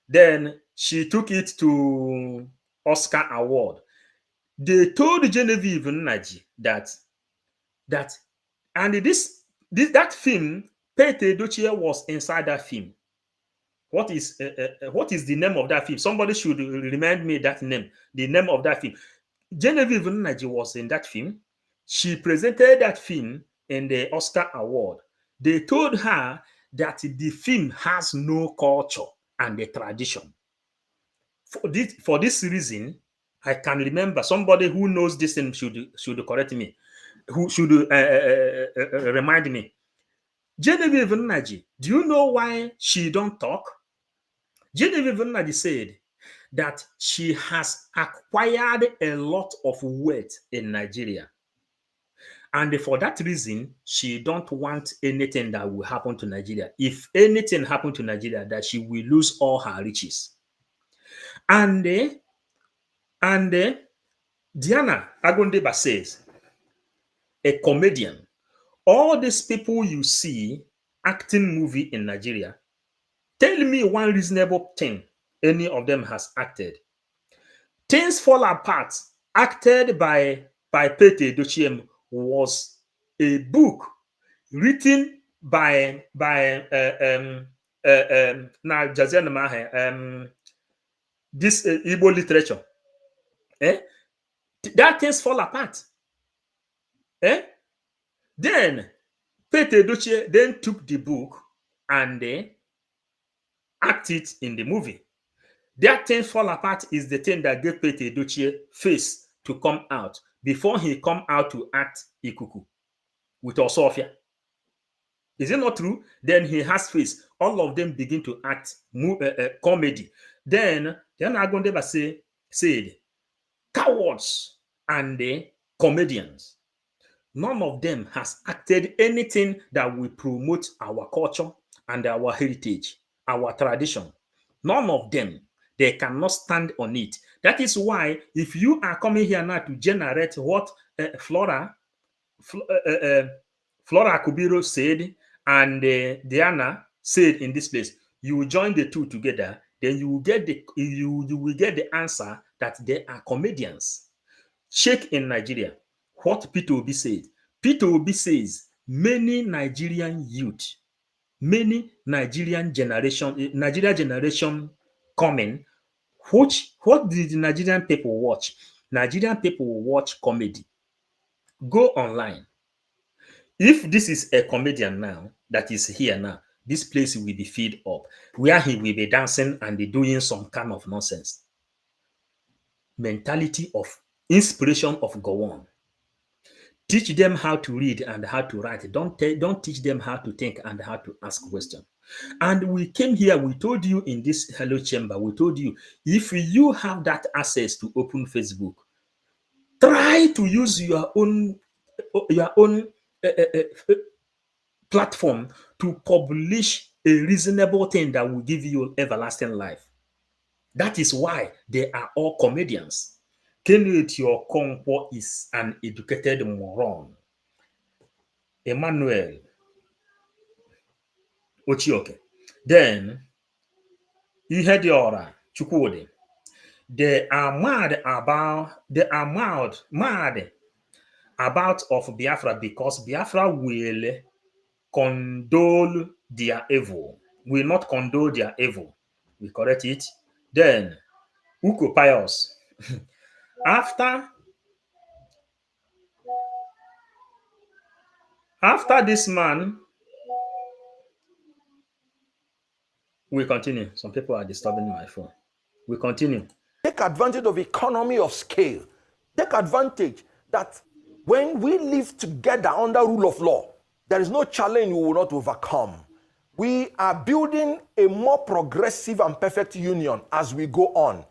Then she took it to Oscar Award. They told Genevieve Nnaji that that film, Pete Edochie was inside that film. What is the name of that film? Somebody should remind me that name. The name of that film. Genevieve Nnaji was in that film. She presented that film in the Oscar Award. They told her that the film has no culture and a tradition. For this reason, I can remember somebody who knows this and should correct me, who should remind me. Genevieve Nnaji, do you know why she don't talk? Genevieve Nnaji said that she has acquired a lot of wealth in Nigeria. And for that reason, she don't want anything that will happen to Nigeria. If anything happened to Nigeria, that she will lose all her riches. And Diana Agondeba says, a comedian, all these people you see acting movie in Nigeria, tell me one reasonable thing any of them has acted. Things Fall Apart, acted by Peter Obi, was a book written by this Igbo literature. That Things Fall Apart. Then Peter Obi then took the book and acted in the movie. That Things Fall Apart is the thing that gave Peter Obi face to come out before he come out to act Ikuku with Osofia. Is it not true? Then he has face. All of them begin to act comedy. Then Agondeba said, cowards and the comedians. None of them has acted anything that will promote our culture and our heritage, our tradition. None of them. They cannot stand on it. That is why if you are coming here now to generate what Flora Kubiro said and Diana said in this place, you will join the two together, then you will get the answer that they are comedians. Check in Nigeria what Peter Obi said. Peter Obi says many Nigerian youth, many Nigerian generation coming. What did the Nigerian people watch? Nigerian people will watch comedy. Go online. If this is a comedian now that is here now, this place will be filled up, where he will be dancing and doing some kind of nonsense. Mentality of inspiration of go on. Teach them how to read and how to write. Don't teach them how to think and how to ask questions. And we came here, we told you in this Hello Chamber, we told you, if you have that access to open Facebook, try to use your own platform to publish a reasonable thing that will give you everlasting life. That is why they are all comedians. Kenneth Okonkwuo is an educated moron. Emmanuel Ochioke. Then Ihediora Chukwudi. They are mad about of Biafra because Biafra will condole their evil. Will not condole their evil. We correct it. Then Uko Pius. After this man, we continue. Some people are disturbing my phone. We continue. Take advantage of economy of scale. Take advantage that when we live together under rule of law, there is no challenge we will not overcome. We are building a more progressive and perfect union as we go on.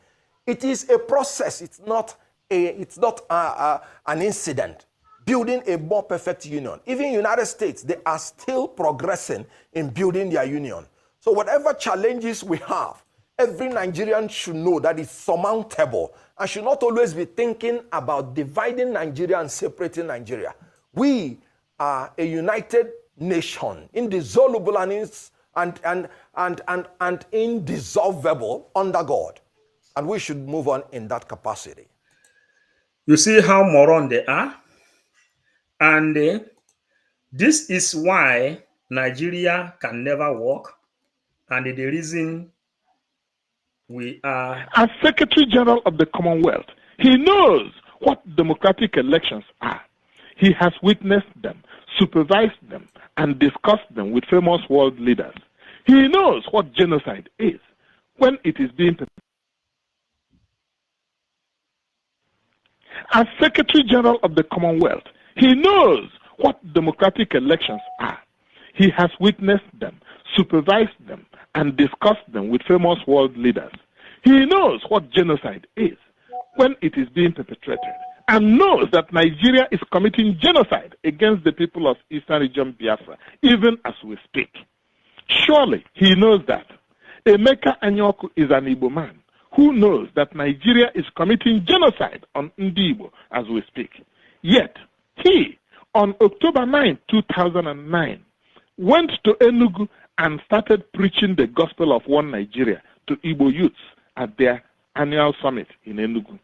It is a process. It's not an incident. Building a more perfect union. Even United States, they are still progressing in building their union. So whatever challenges we have, every Nigerian should know that it's surmountable and should not always be thinking about dividing Nigeria and separating Nigeria. We are a united nation, indissoluble and indissolvable under God. And we should move on in that capacity. You see how moron they are? And this is why Nigeria can never work. And the reason we are... As Secretary General of the Commonwealth, he knows what democratic elections are. He has witnessed them, supervised them, and discussed them with famous world leaders. He knows what genocide is when it is being perpetrated. As Secretary General of the Commonwealth, he knows what democratic elections are. He has witnessed them, supervised them, and discussed them with famous world leaders. He knows what genocide is when it is being perpetrated, and knows that Nigeria is committing genocide against the people of Eastern Region Biafra, even as we speak. Surely he knows that. Emeka Anyoku is an Igbo man who knows that Nigeria is committing genocide on Ndi Igbo as we speak. Yet, he, on October 9, 2009, went to Enugu and started preaching the gospel of one Nigeria to Igbo youths at their annual summit in Enugu.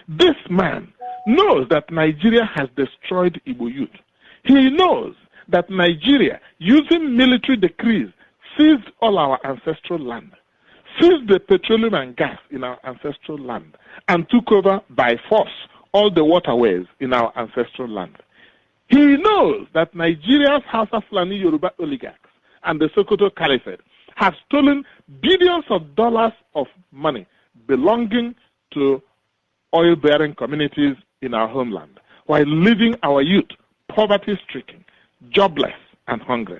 This man knows that Nigeria has destroyed Igbo youth. He knows that Nigeria, using military decrees, seized all our ancestral land, seized the petroleum and gas in our ancestral land, and took over by force all the waterways in our ancestral land. He knows that Nigeria's Hausa Fulani Yoruba oligarchs and the Sokoto Caliphate have stolen billions of dollars of money belonging to oil-bearing communities in our homeland, while leaving our youth poverty-stricken, jobless, and hungry.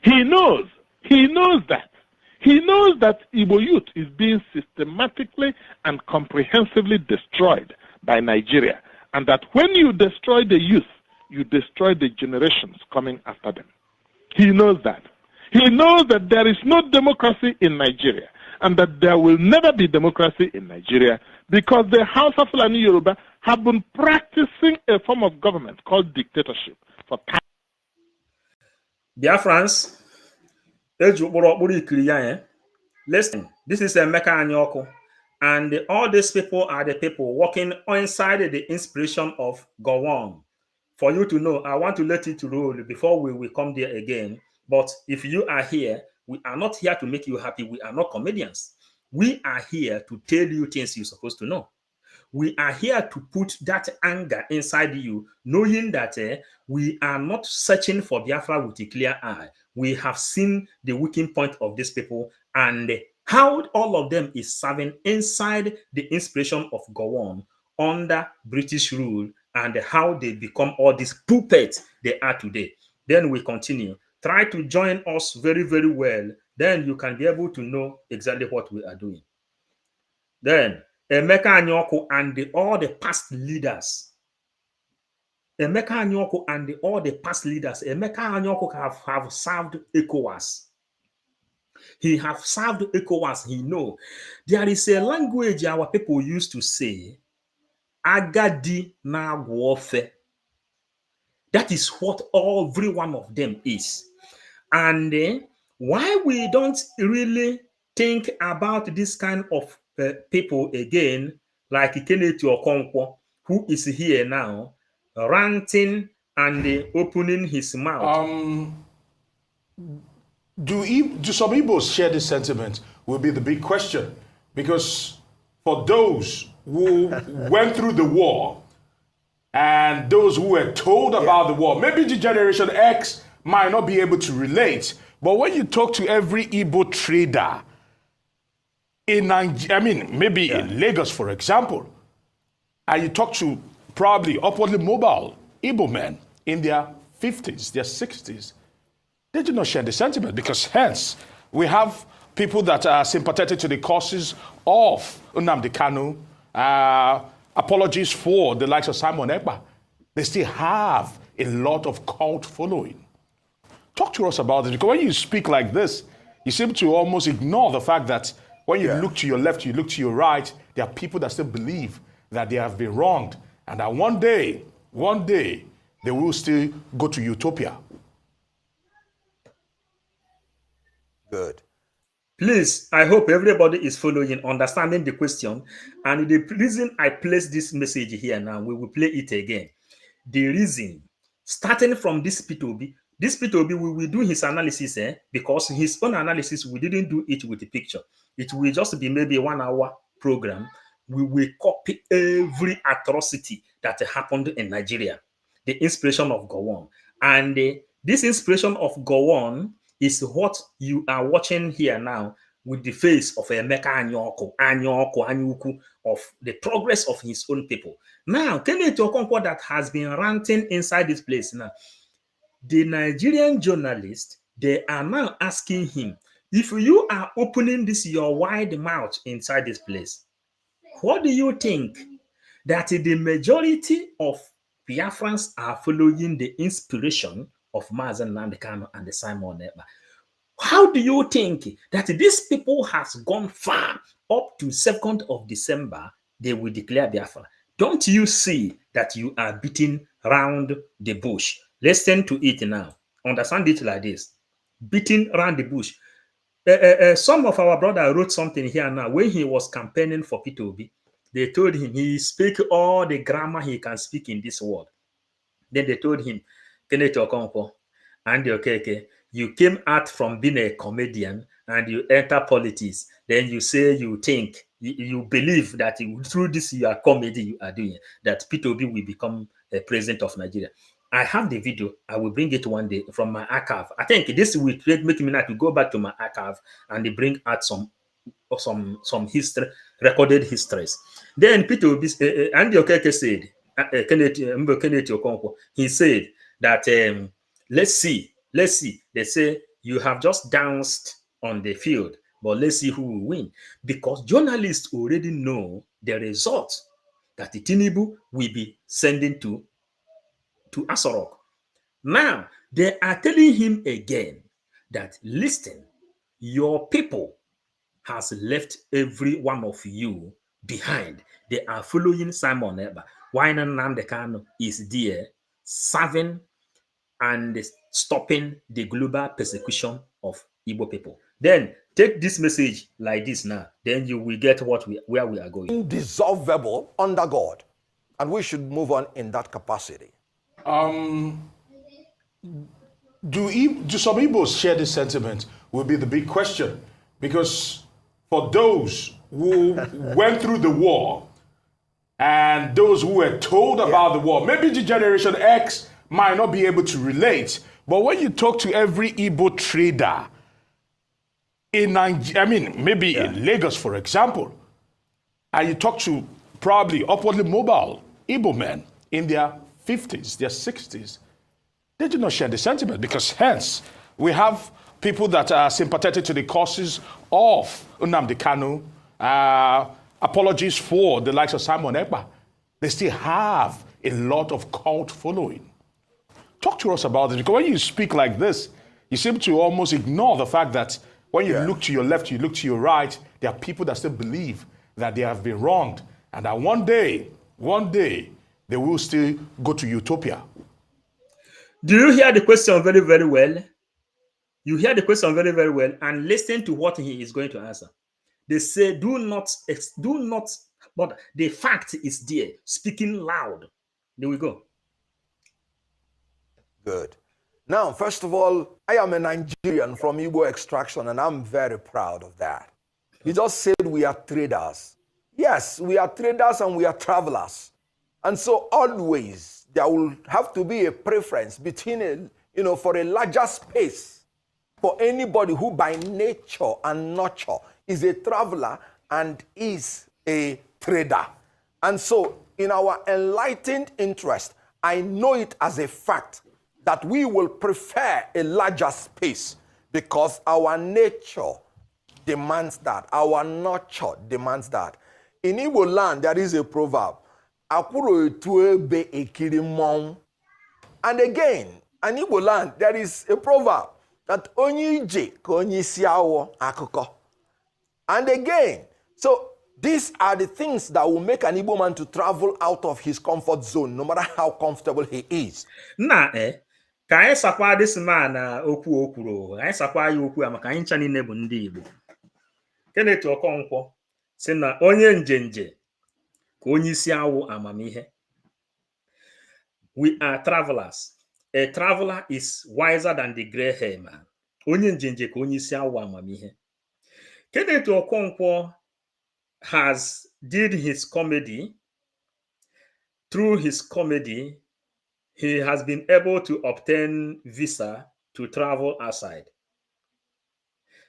He knows that Igbo youth is being systematically and comprehensively destroyed by Nigeria, and that when you destroy the youth, you destroy the generations coming after them. He knows that. He knows that there is no democracy in Nigeria, and that there will never be democracy in Nigeria because the House of Fulani Yoruba have been practicing a form of government called dictatorship for time. Biafrans, listen, this is Emeka Anyoku, and all these people are the people working inside the inspiration of Gowon. For you to know, I want to let it roll before we will come there again. But if you are here, we are not here to make you happy. We are not comedians. We are here to tell you things you're supposed to know. We are here to put that anger inside you, knowing that we are not searching for Biafra with a clear eye. We have seen the weakening point of these people and how all of them is serving inside the inspiration of Gowon under British rule and how they become all these puppets they are today. Then we continue. Try to join us very, very well. Then you can be able to know exactly what we are doing. Then Emeka Anyoku and all the past leaders. Emeka Anyoku and all the past leaders. Emeka Anyoku have served ECOWAS. He have served ECOWAS. He know there is a language our people used to say, Agadi na warfare. That is what every one of them is. And why we don't really think about this kind of people again, like Kenneth Okonkwuo, who is here now, ranting and opening his mouth. Do some Igbos share this sentiment will be the big question. Because for those who went through the war and those who were told about the war, maybe the Generation X might not be able to relate. But when you talk to every Igbo trader in Nigeria, maybe in Lagos, for example, and you talk to probably upwardly mobile Igbo men in their 50s, their 60s, they do not share the sentiment because hence we have people that are sympathetic to the causes of Nnamdi Kanu, apologies for the likes of Simon Ekpa. They still have a lot of cult following. Talk to us about this, because when you speak like this, you seem to almost ignore the fact that when you look to your left, you look to your right, there are people that still believe that they have been wronged and that one day, they will still go to utopia. Good. Please, I hope everybody is following, understanding the question. And the reason I place this message here now, we will play it again. The reason, starting from this Peter Obi, we will do his analysis, because his own analysis, we didn't do it with the picture. It will just be maybe a 1 hour program we will copy every atrocity that happened in Nigeria. The inspiration of Gowon. And this inspiration of Gowon is what you are watching here now with the face of Emeka Anyoko, of the progress of his own people. Now, Kenneth Okonkwuo that has been ranting inside this place now, the Nigerian journalists, they are now asking him, if you are opening this your wide mouth inside this place, what do you think that the majority of Biafrans are following the inspiration of Mazen Nnamdi Kanu and the Simon Ekpa? How do you think that these people has gone far up to 2nd of December, they will declare Biafra? Don't you see that you are beating round the bush? Listen to it now. Understand it like this. Beating around the bush. Some of our brother wrote something here now. When he was campaigning for Peter Obi, they told him he speak all the grammar he can speak in this world. Then they told him, Kenneth Okonkwuo, and Okeke, you came out from being a comedian and you enter politics. Then you say you think, you believe that through this your comedy you are doing, that Peter Obi will become a president of Nigeria. I have the video. I will bring it one day from my archive. I think this will make me not to go back to my archive and bring out some history, recorded histories. Then Peter Obi, Andy Okeke said, Kenneth Okonkwuo, he said that let's see. They say you have just danced on the field, but let's see who will win, because journalists already know the result that the Tinubu will be sending to Asorok. Now they are telling him again that listen, your people has left every one of you behind. They are following Simon Ekpa. Why Nnamdi Kanu is there serving and stopping the global persecution of Igbo people. Then take this message like this now. Then you will get where we are going. Indissolvable under God. And we should move on in that capacity. Do some Igbos share this sentiment will be the big question. Because for those who went through the war and those who were told about the war, maybe the Generation X might not be able to relate, but when you talk to every Igbo trader in Nigeria, maybe in Lagos, for example, and you talk to probably upwardly mobile Igbo men in their 50s, their 60s, they do not share the sentiment, because hence we have people that are sympathetic to the causes of Nnamdi Kanu, apologies for the likes of Simon Ekpa. They still have a lot of cult following. Talk to us about this, because when you speak like this, you seem to almost ignore the fact that when you look to your left, you look to your right, there are people that still believe that they have been wronged, and that one day, they will still go to utopia. Do you hear the question very, very well? You hear the question very, very well, and listen to what he is going to answer. They say, do not, but the fact is there, speaking loud. There we go. Good. Now, first of all, I am a Nigerian from Igbo extraction, and I'm very proud of that. You just said we are traders. Yes, we are traders and we are travelers. And so always there will have to be a preference between, for a larger space for anybody who by nature and nurture is a traveler and is a trader. And so in our enlightened interest, I know it as a fact that we will prefer a larger space because our nature demands that. Our nurture demands that. In Igbo land, there is a proverb. And again, in Igbo land, there is a proverb that and again, so these are the things that will make an Igbo man to travel out of his comfort zone, no matter how comfortable he is. Ka anyị sakwa this man okwu okwuru, anyị sakwa ya okwu maka anyị ncha niile bụ ndị Igbo. Kenneth Okonkwuo sị na onye njenje ka onye isi awụ amamihe. We are travelers. A traveler is wiser than the gray hair man. Onye njenje ka onye isi awụ amamihe. Kenneth Okonkwuo has did his comedy. Through his comedy, he has been able to obtain visa to travel outside.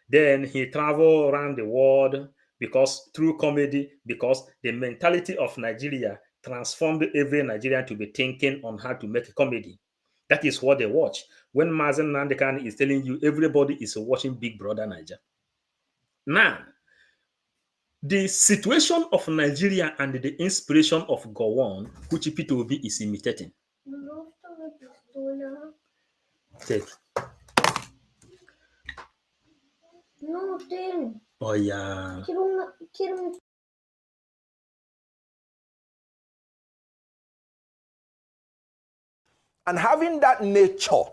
Then he traveled around the world because through comedy, because the mentality of Nigeria transformed every Nigerian to be thinking on how to make a comedy. That is what they watch. When Mazen Nandekan is telling you everybody is watching Big Brother Niger. Now, the situation of Nigeria and the inspiration of Gowon, which Peter Obi is imitating. Take. No, ten. Oh, yeah. Quiero And having that nature,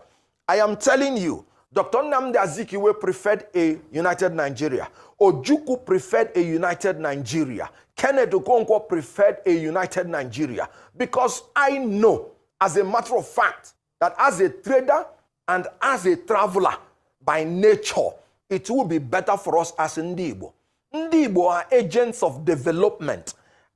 I am telling you, Dr. Nnamdi Azikiwe preferred a united Nigeria. Ojukwu preferred a united Nigeria. Kenneth Okonkwuo preferred a united Nigeria. Because I know, as a matter of fact, that as a trader and as a traveler, by nature, it will be better for us as Ndi Igbo. Ndi Igbo are agents of development,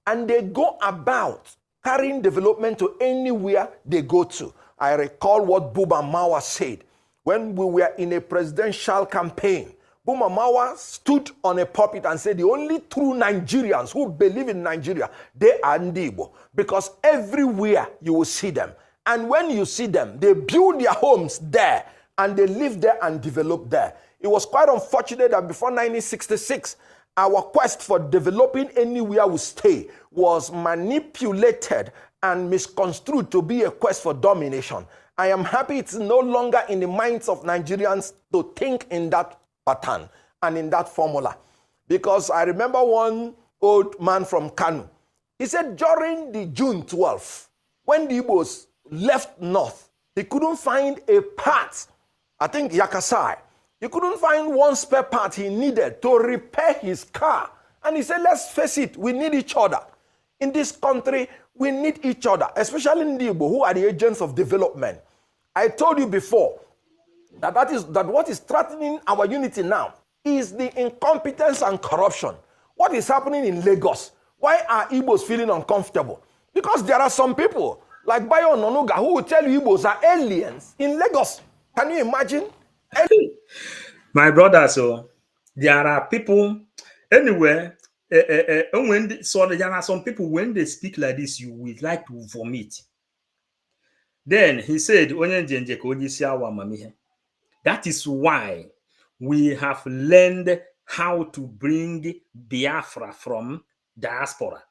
and they go about carrying development to anywhere they go to. I recall what Buba Mawa said when we were in a presidential campaign. Buba Mawa stood on a pulpit and said the only true Nigerians who believe in Nigeria, they are Ndi Igbo, because everywhere you will see them. And when you see them, they build their homes there and they live there and develop there. It was quite unfortunate that before 1966, our quest for developing anywhere we stay was manipulated and misconstrued to be a quest for domination. I am happy it's no longer in the minds of Nigerians to think in that pattern and in that formula. Because I remember one old man from Kanu. He said during the June 12th, when the Igbos left north, he couldn't find a part, I think Yakasai, he couldn't find one spare part he needed to repair his car. And he said, let's face it, we need each other. In this country, we need each other, especially in the Igbo, who are the agents of development. I told you before that what is threatening our unity now is the incompetence and corruption. What is happening in Lagos? Why are Igbos feeling uncomfortable? Because there are some people like Bayo Nonuga who will tell you Igbos are aliens in Lagos. Can you imagine? My brother, so there are people anywhere. So there are some people, when they speak like this, you would like to vomit. Then he said, that is why we have learned how to bring Biafra from diaspora.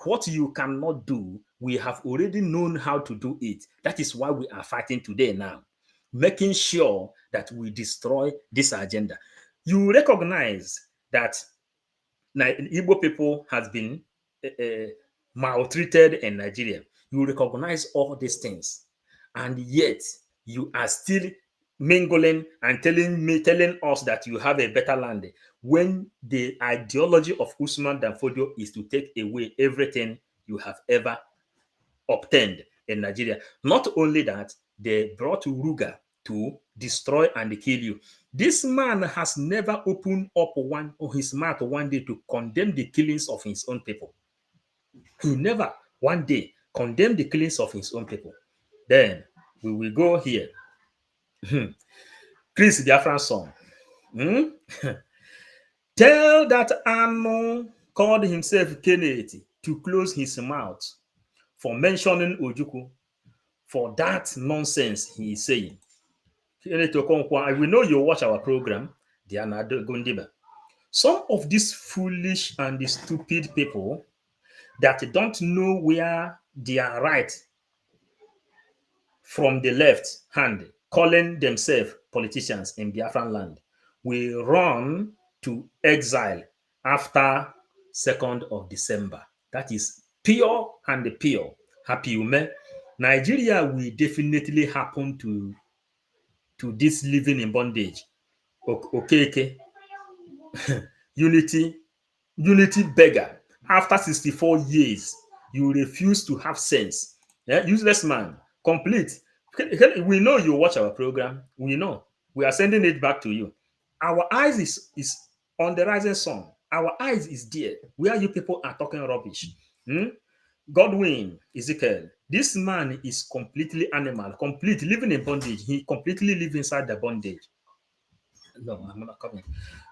What you cannot do, we have already known how to do it. That is why we are fighting today now, making sure that we destroy this agenda. You recognize that Igbo people has been maltreated in Nigeria. You recognize all these things, and yet you are still mingling and telling us that you have a better land, when the ideology of Usman Danfodio is to take away everything you have ever obtained in Nigeria. Not only that, they brought Ruga to destroy and kill you. This man has never opened up his mouth one day to condemn the killings of his own people. He never one day condemned the killings of his own people. Then we will go here. Chris Biafran song. Tell that Ano called himself Kenneth to close his mouth for mentioning Ojukwu, for that nonsense he is saying. Kenneth Okonkwuo, we know you watch our program, Diana Gondiba. Some of these foolish and stupid people that don't know where they are right from the left hand, calling themselves politicians in Biafran land, will run to exile after 2nd of December. That is pure and pure. Happy Ume. Nigeria will definitely happen to this living in bondage. Okay. Unity beggar. After 64 years, you refuse to have sense. Yeah? Useless man. Complete. We know you watch our program. We know. We are sending it back to you. Our eyes is on the rising sun. Our eyes is there where you people are talking rubbish. Godwin, Ezekiel, this man is completely animal, complete living in bondage. He completely live inside the bondage. No, I'm not coming.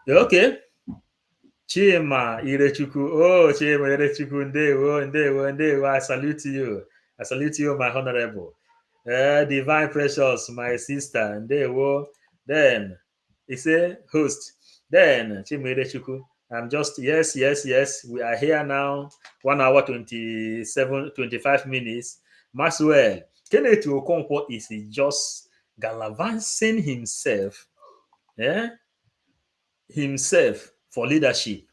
Okay. Chima Irechukwu. Oh, Chima Irechukwu. Ndewo. I salute you. I salute you, my honorable. Divine Precious, my sister. Ndewo. Then, he say, host. Then, Chima Irechukwu. I'm just, yes. We are here now. 1 hour, 25 minutes. Maxwell. Kenneth Okonkwuo is just gallivanting himself. Himself for leadership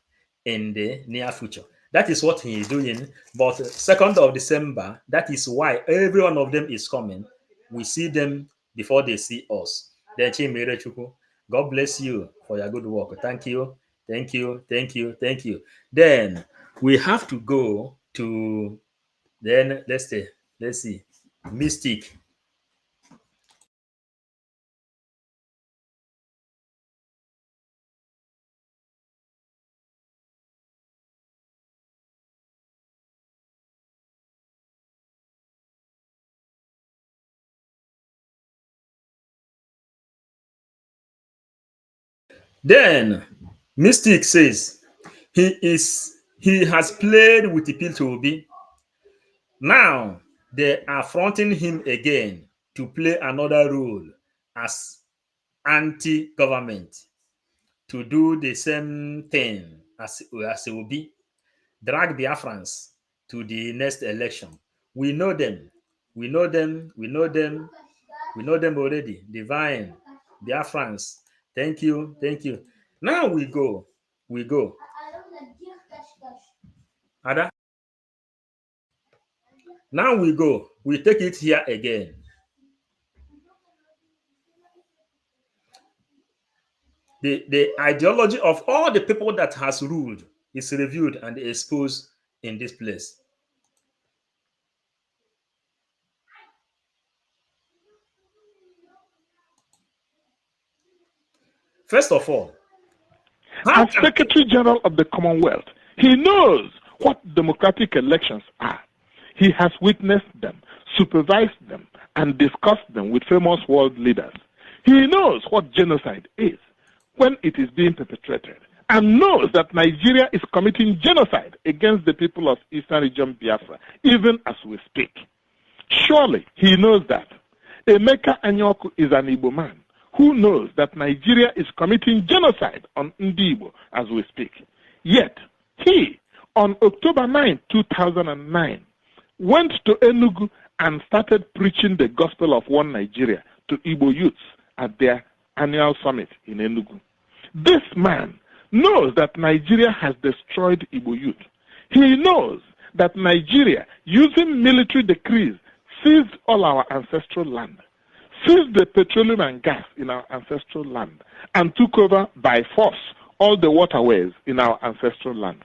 in the near future. That is what he is doing. But 2nd of December, that is why every one of them is coming. We see them before they see us. Then Chimere Chukwu, God bless you for your good work. Thank you. Then we have to go to, then let's see, Mystic. Then Mystic says he has played with the Peter Obi. Now they are fronting him again to play another role as anti-government, to do the same thing as Obi, drag Biafrans to the next election. We know them already. Divine, Biafrans. Thank you. Now we go. Ada? Now we go. We take it here again. The ideology of all the people that has ruled is reviewed and exposed in this place. First of all, as Secretary General of the Commonwealth, he knows what democratic elections are. He has witnessed them, supervised them, and discussed them with famous world leaders. He knows what genocide is when it is being perpetrated, and knows that Nigeria is committing genocide against the people of Eastern Region Biafra, even as we speak. Surely he knows that. Emeka Anyoku is an Igbo man who knows that Nigeria is committing genocide on Ndi Igbo as we speak. Yet, he, on October 9, 2009, went to Enugu and started preaching the gospel of one Nigeria to Igbo youths at their annual summit in Enugu. This man knows that Nigeria has destroyed Igbo youth. He knows that Nigeria, using military decrees, seized all our ancestral land, seized the petroleum and gas in our ancestral land, and took over by force all the waterways in our ancestral land.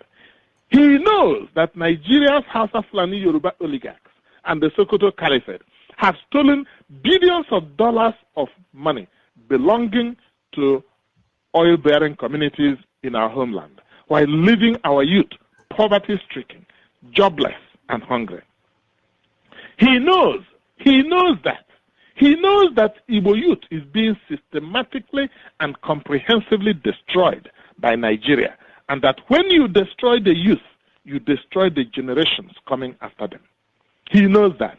He knows that Nigeria's Hausa Fulani Yoruba oligarchs and the Sokoto Caliphate have stolen billions of dollars of money belonging to oil-bearing communities in our homeland, while leaving our youth poverty-stricken, jobless, and hungry. He knows that Igbo youth is being systematically and comprehensively destroyed by Nigeria, and that when you destroy the youth, you destroy the generations coming after them. He knows that.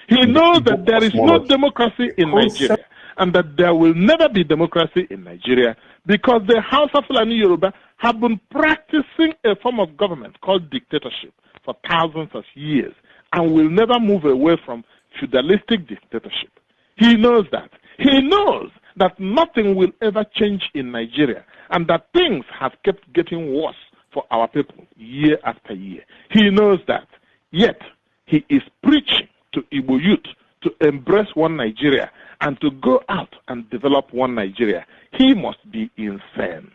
He knows that there is no democracy in Nigeria, and that there will never be democracy in Nigeria, because the House of Fulani Yoruba have been practicing a form of government called dictatorship for thousands of years, and will never move away from feudalistic dictatorship. He knows that. He knows that nothing will ever change in Nigeria, and that things have kept getting worse for our people year after year. He knows that. Yet, he is preaching to Igbo youth to embrace one Nigeria and to go out and develop one Nigeria. He must be insane.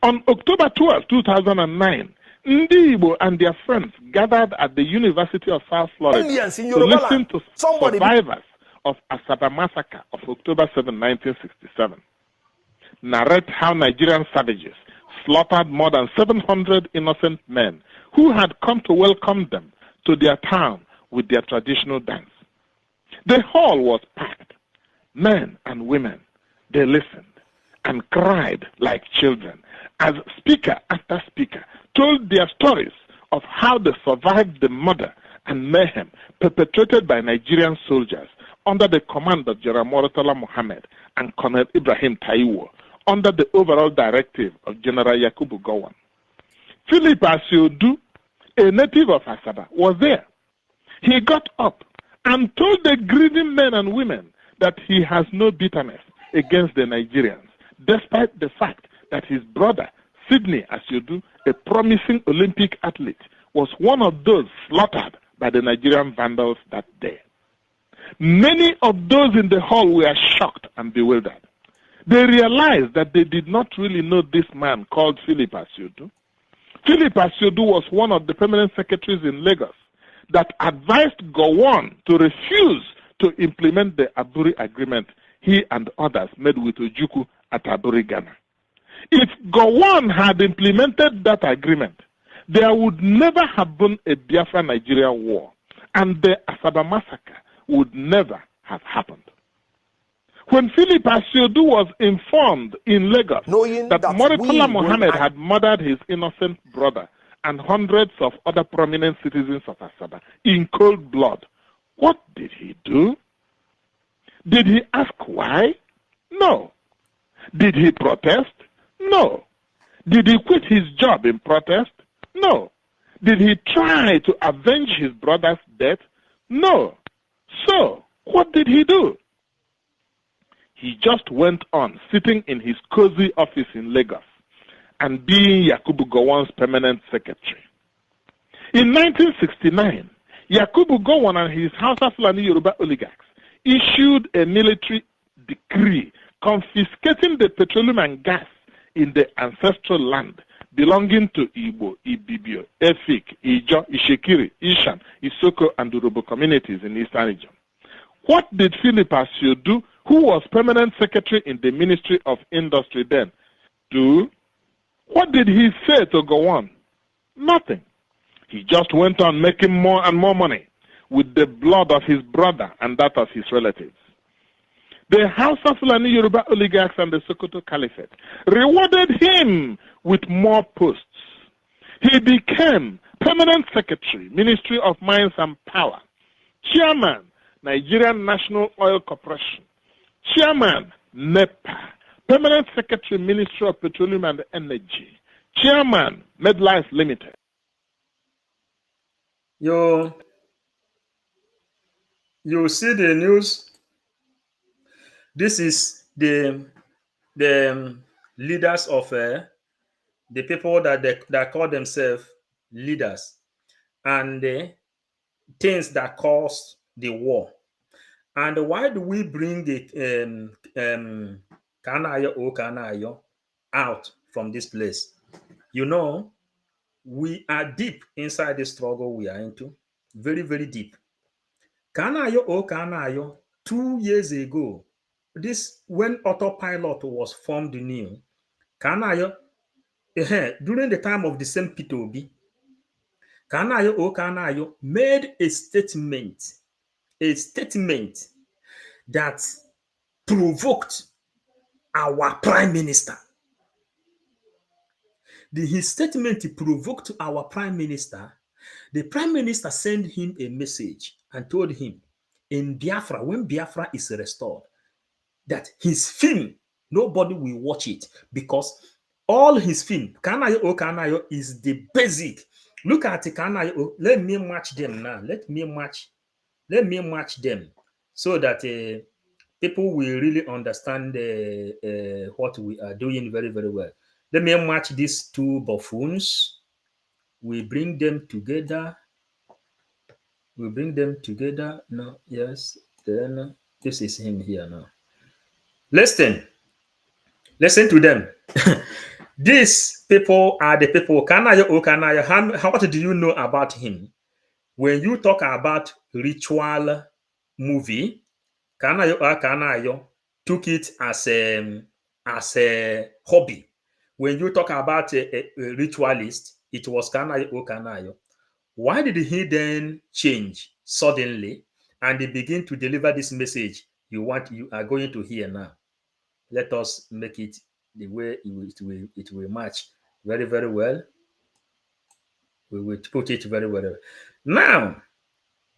On October 12, 2009, Ndi Igbo and their friends gathered at the University of South Florida to listen to survivors of Asaba massacre of October 7, 1967, narrate how Nigerian savages slaughtered more than 700 innocent men who had come to welcome them to their town with their traditional dance. The hall was packed. Men and women, they listened and cried like children as speaker after speaker told their stories of how they survived the murder and mayhem perpetrated by Nigerian soldiers under the command of General Murtala Mohammed and Colonel Ibrahim Taiwo under the overall directive of General Yakubu Gowon. Philip Asiodu, a native of Asaba, was there. He got up and told the grieving men and women that he has no bitterness against the Nigerians, despite the fact that his brother, Sidney Asiodu, a promising Olympic athlete, was one of those slaughtered by the Nigerian vandals that day. Many of those in the hall were shocked and bewildered. They realized that they did not really know this man called Philip Asiodu. Philip Asiodu was one of the permanent secretaries in Lagos that advised Gowon to refuse to implement the Aburi Agreement he and others made with Ojukwu at Aburi, Ghana. If Gowon had implemented that agreement, there would never have been a Biafra-Nigeria war, and the Asaba massacre would never have happened. When Philip Asiodu was informed in Lagos that Murtala Mohammed had murdered his innocent brother and hundreds of other prominent citizens of Asaba in cold blood, what did he do? Did he ask why? No. Did he protest? No. Did he quit his job in protest? No. Did he try to avenge his brother's death? No. So, what did he do? He just went on sitting in his cozy office in Lagos and being Yakubu Gowon's permanent secretary. In 1969, Yakubu Gowon and his Hausa Fulani Yoruba oligarchs issued a military decree confiscating the petroleum and gas in the ancestral land belonging to Igbo, Ibibio, Efik, Ijo, Ishekiri, Ishan, Isoko, and Urobo communities in the Eastern region. What did Philip Asiodu, who was permanent secretary in the Ministry of Industry then, do? What did he say to Gowon? Nothing. He just went on making more and more money with the blood of his brother and that of his relatives. The House of Fulani Yoruba oligarchs and the Sokoto Caliphate rewarded him with more posts. He became permanent secretary, Ministry of Mines and Power, chairman, Nigerian National Oil Corporation, chairman, NEPA, permanent secretary, Ministry of Petroleum and Energy, chairman, MedLife Limited. You see the news. This is the leaders of the people that call themselves leaders, and the things that cause the war. And why do we bring the Kanayo out from this place? You know, we are deep inside the struggle we are into, very, very deep. Kanayo, 2 years ago, this when autopilot was formed new, Kanayo, during the time of the same Peter Obi, Kanayo made a statement that provoked our prime minister. His statement provoked our prime minister. The prime minister sent him a message and told him in Biafra, when Biafra is restored, that his film, nobody will watch it because all his film, Kanayo is the basic. Look at Kanayo. Let me match them now. Let me match them so that people will really understand what we are doing very, very well. Let me match these two buffoons. We bring them together. No, yes. Then this is him here now. Listen to them. These people are the people. Kanayo, what do you know about him? When you talk about ritual movie, Kanayo took it as a hobby. when you talk about a ritualist, it was Kanayo Okanayo. Why did he then change suddenly and they begin to deliver this message you are going to hear now? Let us make it the way it will match very, very well. We will put it very well. Now,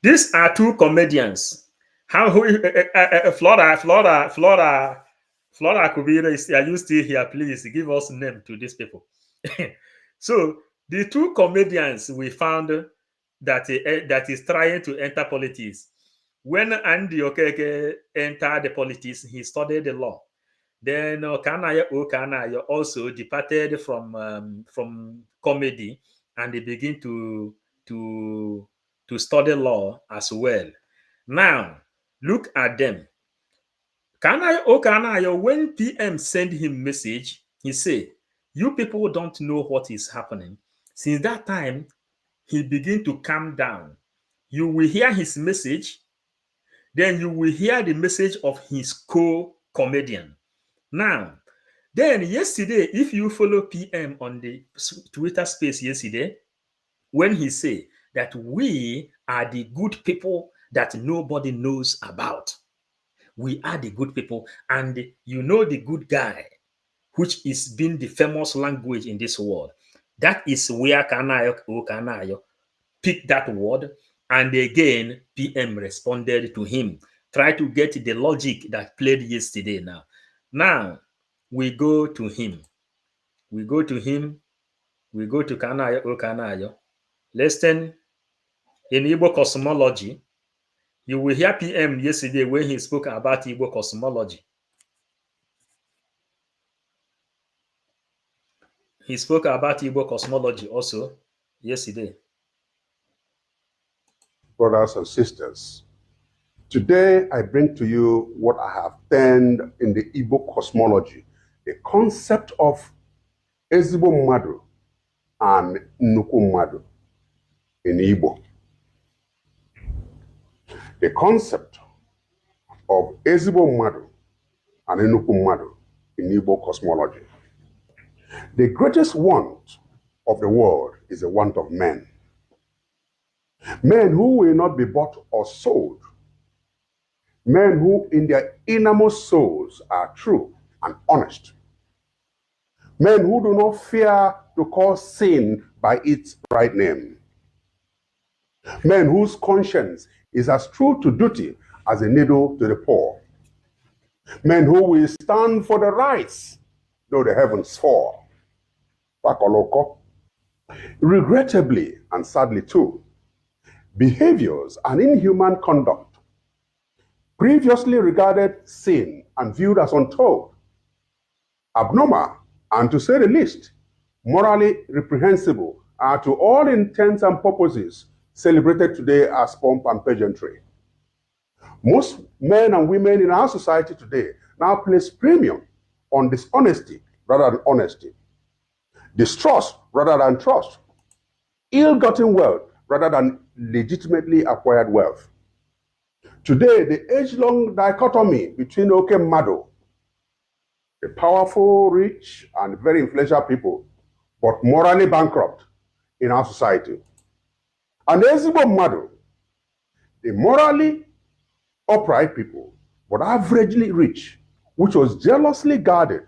these are two comedians. Flora Kubira, are you still here? Please give us name to these people. So the two comedians we found that is trying to enter politics. When Andy Okeke entered the politics, he studied the law. Then Okanayo also departed from comedy and they begin to study law as well. Now, look at them. Okanayo, when PM sent him message, he said, you people don't know what is happening. Since that time, he began to calm down. You will hear his message, then you will hear the message of his co-comedian. Now, then yesterday, if you follow PM on the Twitter space yesterday, when he said that we are the good people that nobody knows about. We are the good people, and you know the good guy, which is been the famous language in this world. That is where Kanayo picked that word, and again, PM responded to him. Try to get the logic that played yesterday now. Now, we go to him. We go to Kanayo. Listen, in Igbo cosmology, you will hear PM yesterday when he spoke about Igbo cosmology. He spoke about Igbo cosmology also yesterday. Brothers and sisters, today I bring to you what I have termed in the Igbo cosmology, the concept of Ezigbo Mmadụ and Nnukwu Mmadụ in Igbo. The concept of Ezigbo Mmadụ and Nnukwu Mmadụ in Igbo cosmology. The greatest want of the world is the want of men. Men who will not be bought or sold. Men who in their innermost souls are true and honest. Men who do not fear to call sin by its right name. Men whose conscience is as true to duty as a needle to the poor. Men who will stand for the rights, though the heavens fall. Pakoloko. Regrettably and sadly too, behaviors and inhuman conduct, previously regarded sin and viewed as untold, abnormal, and to say the least, morally reprehensible, are to all intents and purposes celebrated today as pomp and pageantry. Most men and women in our society today now place premium on dishonesty rather than honesty, distrust rather than trust, ill-gotten wealth rather than legitimately acquired wealth. Today, the age-long dichotomy between Oke Mmadụ, the powerful, rich, and very influential people, but morally bankrupt in our society, and Ezigbo Mmadụ, the morally upright people, but averagely rich, which was jealously guarded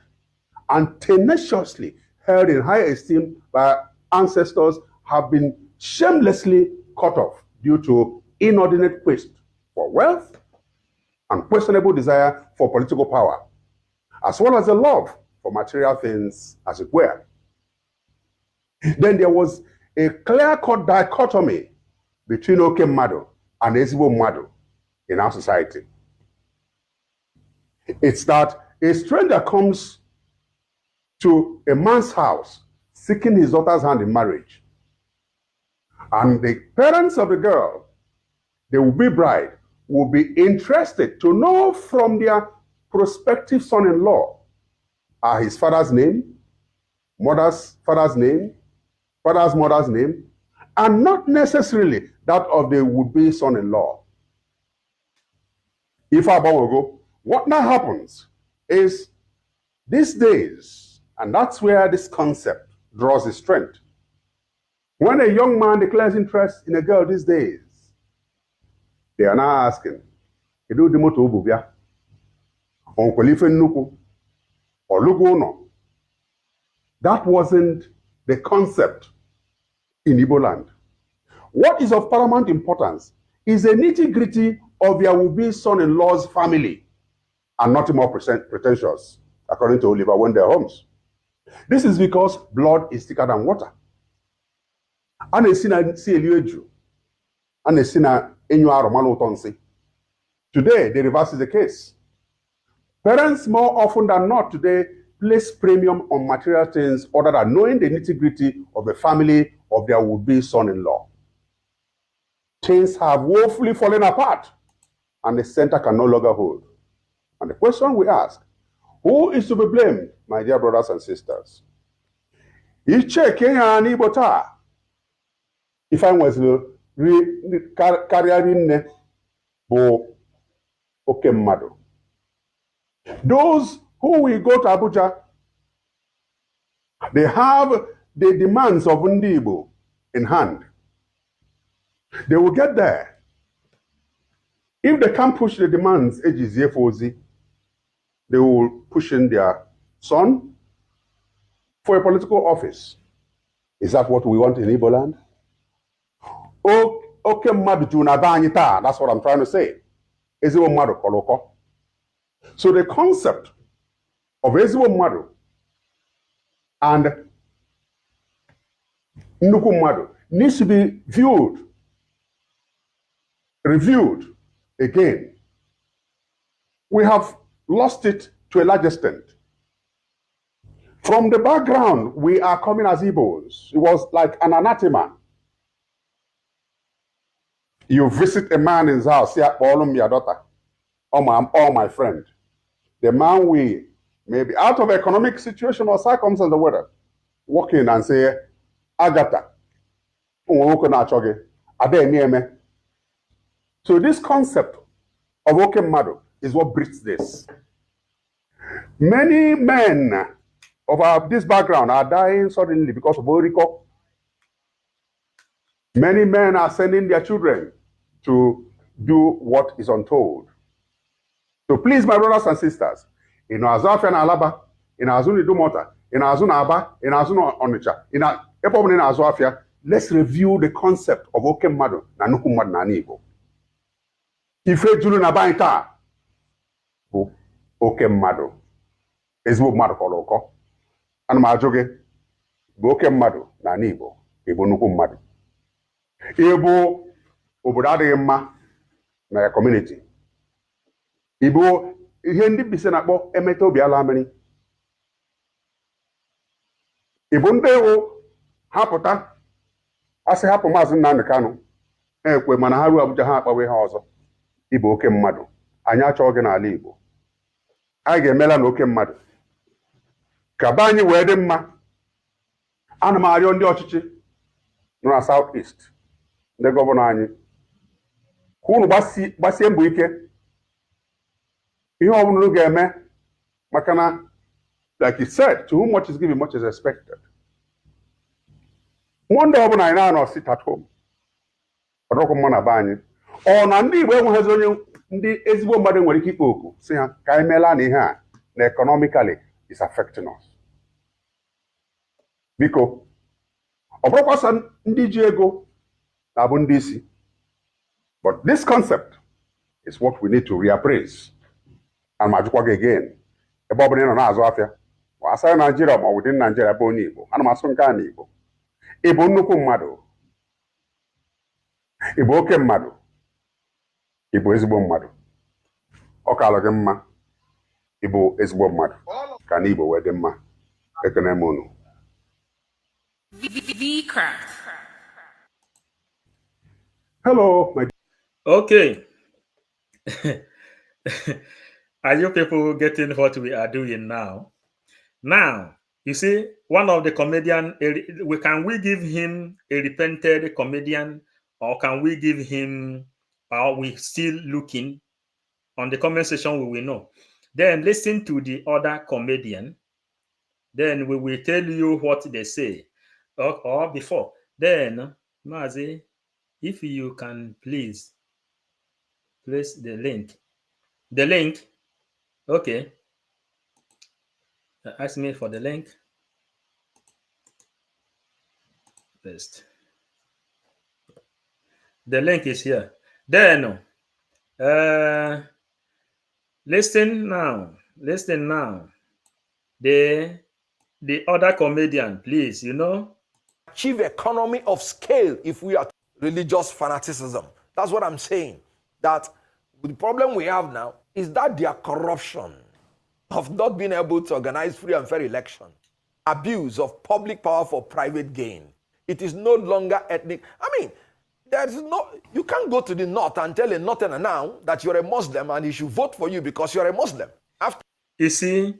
and tenaciously held in high esteem by ancestors, have been shamelessly cut off due to inordinate quest for wealth and questionable desire for political power, as well as a love for material things, as it were. Then there was a clear-cut dichotomy between Oke Mmadụ and Ezigbo Mmadụ in our society. It's that a stranger comes to a man's house seeking his daughter's hand in marriage, and the parents of the girl, the would-be bride, will be interested to know from their prospective son-in-law his father's name, mother's father's name, father's mother's name, and not necessarily that of the would-be son-in-law. If I go, what now happens is these days, And that's where this concept draws its strength. When a young man declares interest in a girl these days, they are now asking, "Kedu di moto obu bia? Onkwelife nnukwu? Olugo no?" That wasn't the concept in Igbo land. What is of paramount importance is the nitty-gritty of their would-be son-in-law's family, and not more pretentious, according to Oliver Wendell Holmes. This is because blood is thicker than water. And a sinner see Elieju, and a sinner in your Romano. Today, the reverse is the case. Parents, more often than not today, place premium on material things other than knowing the nitty-gritty of the family of their would-be son-in-law. Things have woefully fallen apart, and the center can no longer hold. And the question we ask, who is to be blamed, my dear brothers and sisters? Iche Kenya and Ibota. If I was carrying bo okemmado. Those who will go to Abuja, they have the demands of Ndibo in hand. They will get there. If they can't push the demands, AGZFOZ, they will push in their son for a political office. Is that what we want in Igbo land? That's what I'm trying to say. So the concept of Ezebo Madu and Nnukwu Madu needs to be reviewed again. We have lost it to a large extent. From the background, we are coming as Igbos. It was like an anathema. You visit a man in his house, say, "All your daughter, or my friend." The man will, maybe out of economic situation or circumstance or whatever, walk in and say, "Agata, so this concept of Okemmadu is what breeds this. Many men of this background are dying suddenly because of Oriko. Many men are sending their children to do what is untold. So please, my brothers and sisters, in Azafia and Alaba, in Azuni Dumota, in Azuna Aba, in Azuna Onicha, in Azafia, let's review the concept of Okemmadu na Nnukwu Mmadụ na Igbo. Ife juru na baita bụ Okemmadu. Ezigbo mmadụ kọrọ ụkọ. Ana m ajụ gị, bụ Okemmadu na Igbo, ịbụ nnukwu mmadụ. Ịbụ obodo adịghị mma na ya community. Ịbụ ihe ndị Mbaise na-akpọ emeta obi ala mmiri. Ịbụ ndị ewu hapụta asị hapụ Maazị Nnamdi Kanu ekwe mana ha ruo Abuja ha akpawe ha ọzọ. Ịbụ Okemmadu. Anyị achọghị gị n'ala Igbo. Anyị ga-emela na Okemmadu ka be anyị wee dị mma. Ana m arịọ ndị ọchịchị nọ na South East, ndị gọvanọ anyị, ka unu gbasie mbọ ike ihe ọbụla unu ga-eme, maka na, like he said, to whom much is given, much is expected. One day ọbụla anyị na-anọ sit at home, ọdọkụ mma na be anyị, ọ na ndị Igbo enweghịzi onye ndị ezigbo mmadụ nwere ike ikpe oku si ha ka anyị meela na ihe a na economically is affecting us. Biko, ọ bụrụkwasa ndị ji ego na-abụ ndị isi. But this concept is what we need to reappraise. And ma jụkwa gị again, ebe ọ bụla ị nọ na-azụ afịa, ma asa Nigeria ma within Nigeria bụ onye Igbo, ana m asụ nke a na Igbo. Ịbụ nnukwu mmadụ, ịbụ oke mmadụ, ịbụ ezigbo mmadụ. Ọ ka alụ gị mma, ịbụ ezigbo mmadụ, ka na Igbo wee dị mma. Ekene m unu. Hello, my. Okay. Are you people getting what we are doing now? Now, you see, one of the comedian, can we give him a repented comedian, or can we give him, are we still looking? On the comment section, we will know. Then listen to the other comedian. Then we will tell you what they say. Or before. Then, Mazi, if you can please place the link. The link, okay. Ask me for the link. Paste. The link is here. Then, listen now. Listen now. The other comedian, please, Achieve economy of scale if we are religious fanaticism. That's what I'm saying. That the problem we have now is that their corruption of not being able to organize free and fair election, abuse of public power for private gain. It is no longer ethnic. I mean, you can't go to the north and tell a northerner now that you're a Muslim and he should vote for you because you're a Muslim. You see,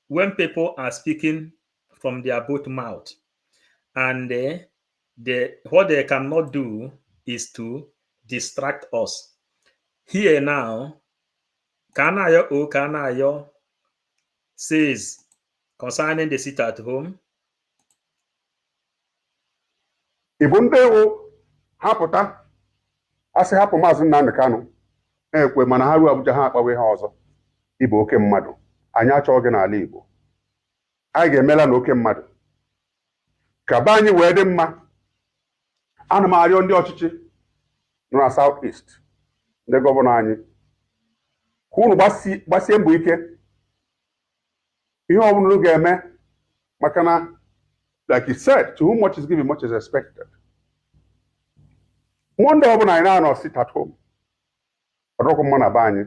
when people are speaking from their both mouth, and what they cannot do is to distract us. Here now, Kanayo says concerning the sit at home. Igbo ndị ewu hapụta asị hapụ Maazị Nnamdi Kanu ekwe mana ha ruo Abuja ha akpawe ha ọzọ ịbụ oke mmadụ anyị achọghị n'ala Igbo anyị ga-emela na oke mmadụ ka be anyị wee dị mma. Ana m arịọ ndị ọchịchị nọ na South East, ndị gọvanọ anyị, ka unu gbasie mbọ ike ihe ọ bụla unu ga-eme maka na, like he said, to whom much is given, much is expected. One day ọbụla anyị na-anọ sit at home ọdọkụ mma na be anyị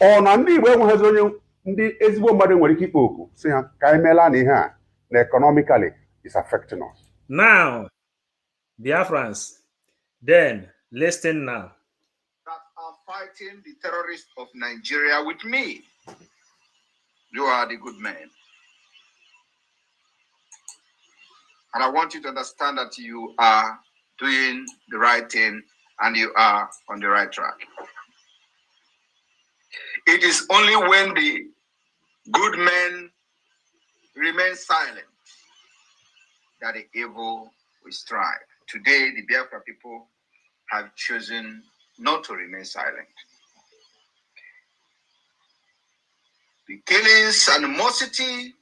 ọ na ndị Igbo enweghịzi onye ndị ezigbo mmadụ nwere ike ikpe oku si ha ka anyị meela na ihe a na economically is affecting us. Now, Biafrans, then listen now. That are fighting the terrorists of Nigeria with me. You are the good men. And I want you to understand that you are doing the right thing and you are on the right track. It is only when the good men remain silent that the evil will strive. Today, the Biafra people have chosen not to remain silent. The killings, animosity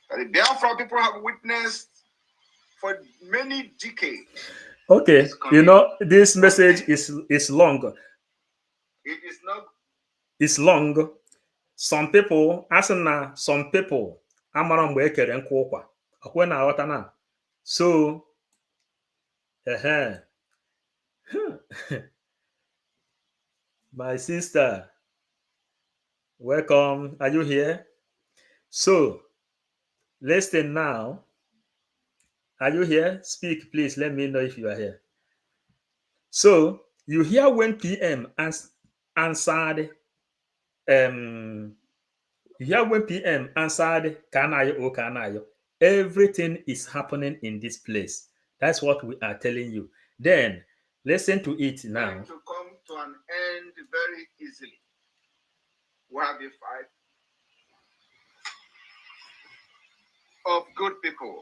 that the Biafra people have witnessed for many decades. Okay, this message is long. It is not. It's long. Some people, some people, amara mgbe ekere nkwa ụkwa. Akwe na aghọta na. So, my sister, welcome. Are you here? So, listen now. Are you here? Speak, please. Let me know if you are here. So, you hear when PM answered, you hear when PM answered, Kanayo, oh Kanayo. Everything is happening in this place. That's what we are telling you. Then, listen to it now. To come to an end very easily. We have a fight of good people.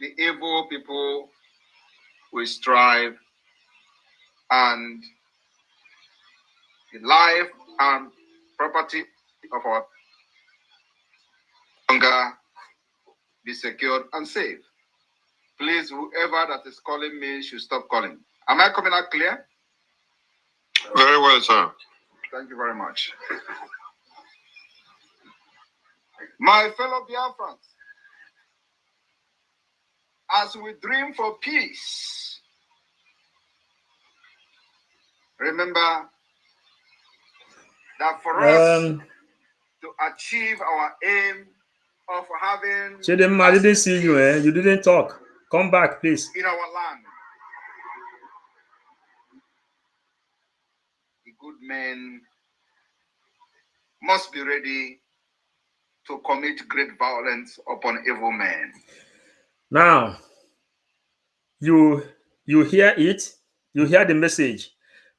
The evil people will strive, and the life and property of our longer be secured and safe. Please, whoever that is calling me should stop calling. Am I coming out clear? Very well, sir. Thank you very much. My fellow Biafrans, as we dream for peace, remember that for us to achieve our aim of having... Chidinma, I didn't see you, eh? You didn't talk. Come back, please. In our land, the good men must be ready to commit great violence upon evil men. Now, you hear it, you hear the message.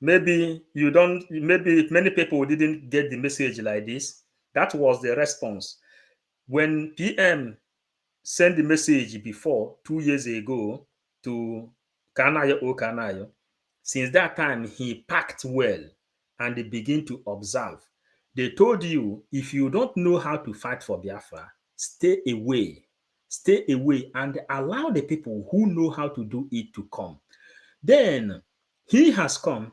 maybe you don't, maybe many people didn't get the message like this. That was the response. When PM sent the message before 2 years ago to Kanayo Kanayo, since that time he packed well and they begin to observe. They told you, if you don't know how to fight for Biafra, stay away and allow the people who know how to do it to come. Then he has come.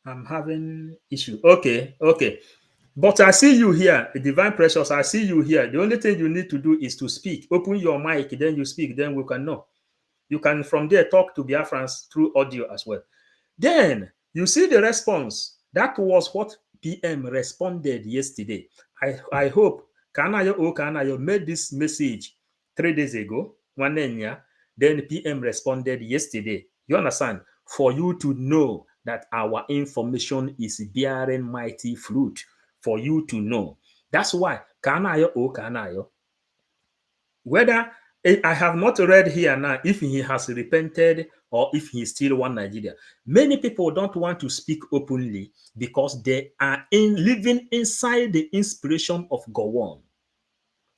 I'm having issue. Okay. But I see you here, Divine Precious. I see you here. The only thing you need to do is to speak. Open your mic, then you speak, then we can know. You can from there talk to Biafrans through audio as well. Then you see the response. That was what PM responded yesterday. I hope Kanayo made this message 3 days ago. Then PM responded yesterday. You understand? For you to know that our information is bearing mighty fruit. For you to know. That's why Kanayo, whether I have not read here now if he has repented or if he still wants Nigeria. Many people don't want to speak openly because they are living inside the inspiration of Gowon.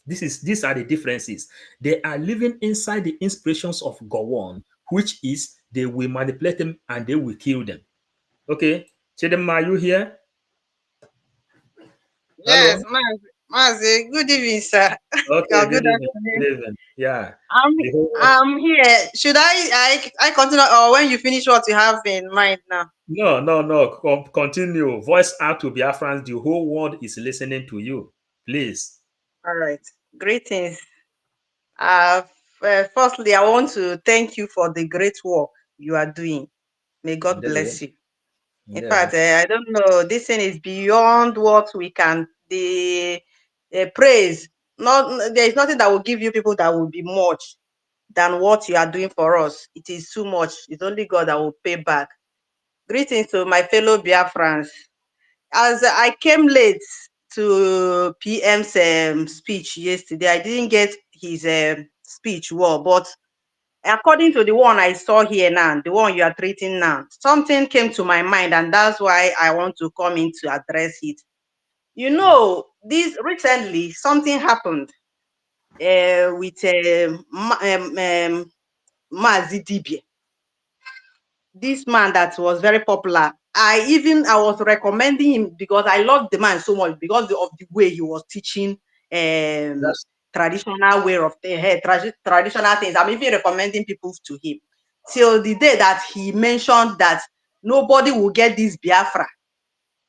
These are the differences. They are living inside the inspirations of Gowon, which is they will manipulate them and they will kill them. Okay, Chidema, are you here? Yes, Hello. Mazi. Good evening, sir. Okay, Or good good evening. afternoon. Good evening. Yeah. I'm The whole world. I'm here. Should I continue, or when you finish what you have in mind now? No. Continue. Voice out to Biafrans. The whole world is listening to you. Please. All right. Greetings. Firstly, I want to thank you for the great work you are doing. May God bless you. In fact, I don't know. This thing is beyond what we can the praise. Not there is nothing that will give you people that will be much than what you are doing for us. It is too much. It's only God that will pay back. Greetings to my fellow Biafrans. As I came late to PM's speech yesterday, I didn't get his speech well, but according to the one I saw here now, the one you are treating now, something came to my mind, and that's why I want to come in to address it. You know, this recently something happened with Mazi Dibie, this man that was very popular. I was recommending him because I loved the man so much because of the way he was teaching traditional way of traditional things. I'm even recommending people to him till the day that he mentioned that nobody will get this Biafra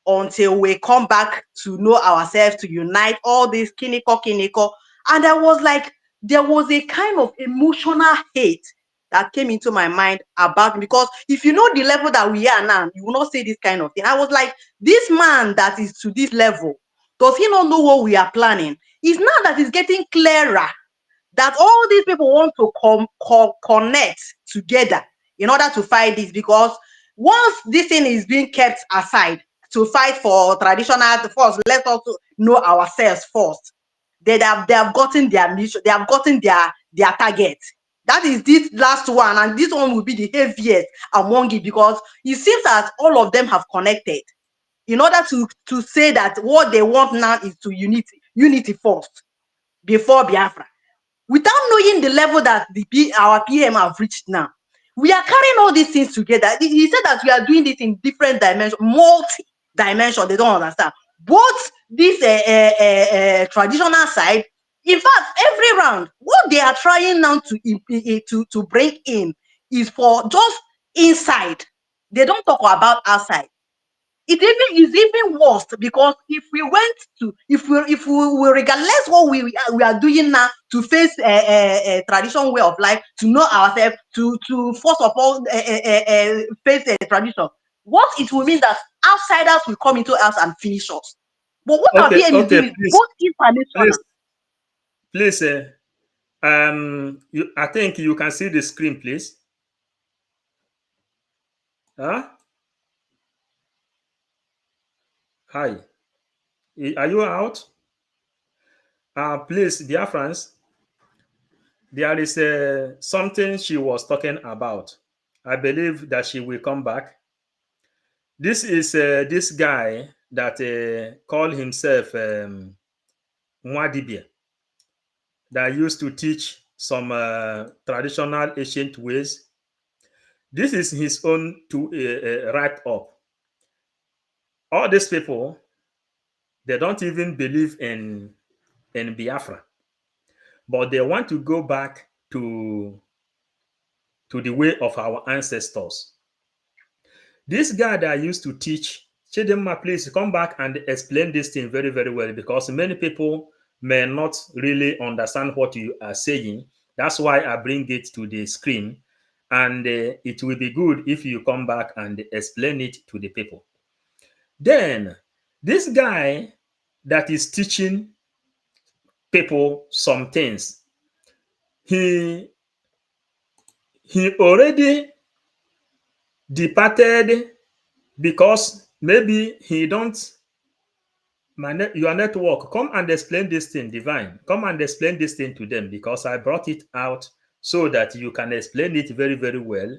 until we come back to know ourselves, to unite all this kiniko. And I was like, there was a kind of emotional hate that came into my mind about, because if you know the level that we are now, you will not say this kind of thing. I was like, this man that is to this level, does he not know what we are planning? It's now that it's getting clearer that all these people want to connect together in order to fight this, because once this thing is being kept aside to fight for traditional first, let's also know ourselves first. They have gotten their mission, they have gotten their target. That is this last one, and this one will be the heaviest among it, because it seems that all of them have connected in order to say that what they want now is to unity first before Biafra, without knowing the level that our PM have reached now. We are carrying all these things together. He said that we are doing this in different dimensions, multi-dimension. They don't understand. Both this traditional side, in fact, every round, what they are trying now to bring in is for just inside. They don't talk about outside. It even is even worse, because if we regardless what we are doing now to face a traditional way of life, to know ourselves, to first of all face a tradition, what it will mean that outsiders will come into us and finish us. But what our PM is doing is both international. Please, I think you can see the screen, please. Huh? Hi. Are you out? Please, dear friends, there is something she was talking about. I believe that she will come back. This is this guy that called himself Mwadibia, that used to teach some traditional ancient ways. This is his own to write up. All these people, they don't even believe in Biafra, but they want to go back to the way of our ancestors. This guy that used to teach, Chidinma, please come back and explain this thing very, very well, because many people may not really understand what you are saying. That's why I bring it to the screen. And it will be good if you come back and explain it to the people. Then, this guy that is teaching people some things, he already departed because maybe he don't your network. Come and explain this thing, Divine. Come and explain this thing to them, because I brought it out so that you can explain it very, very well.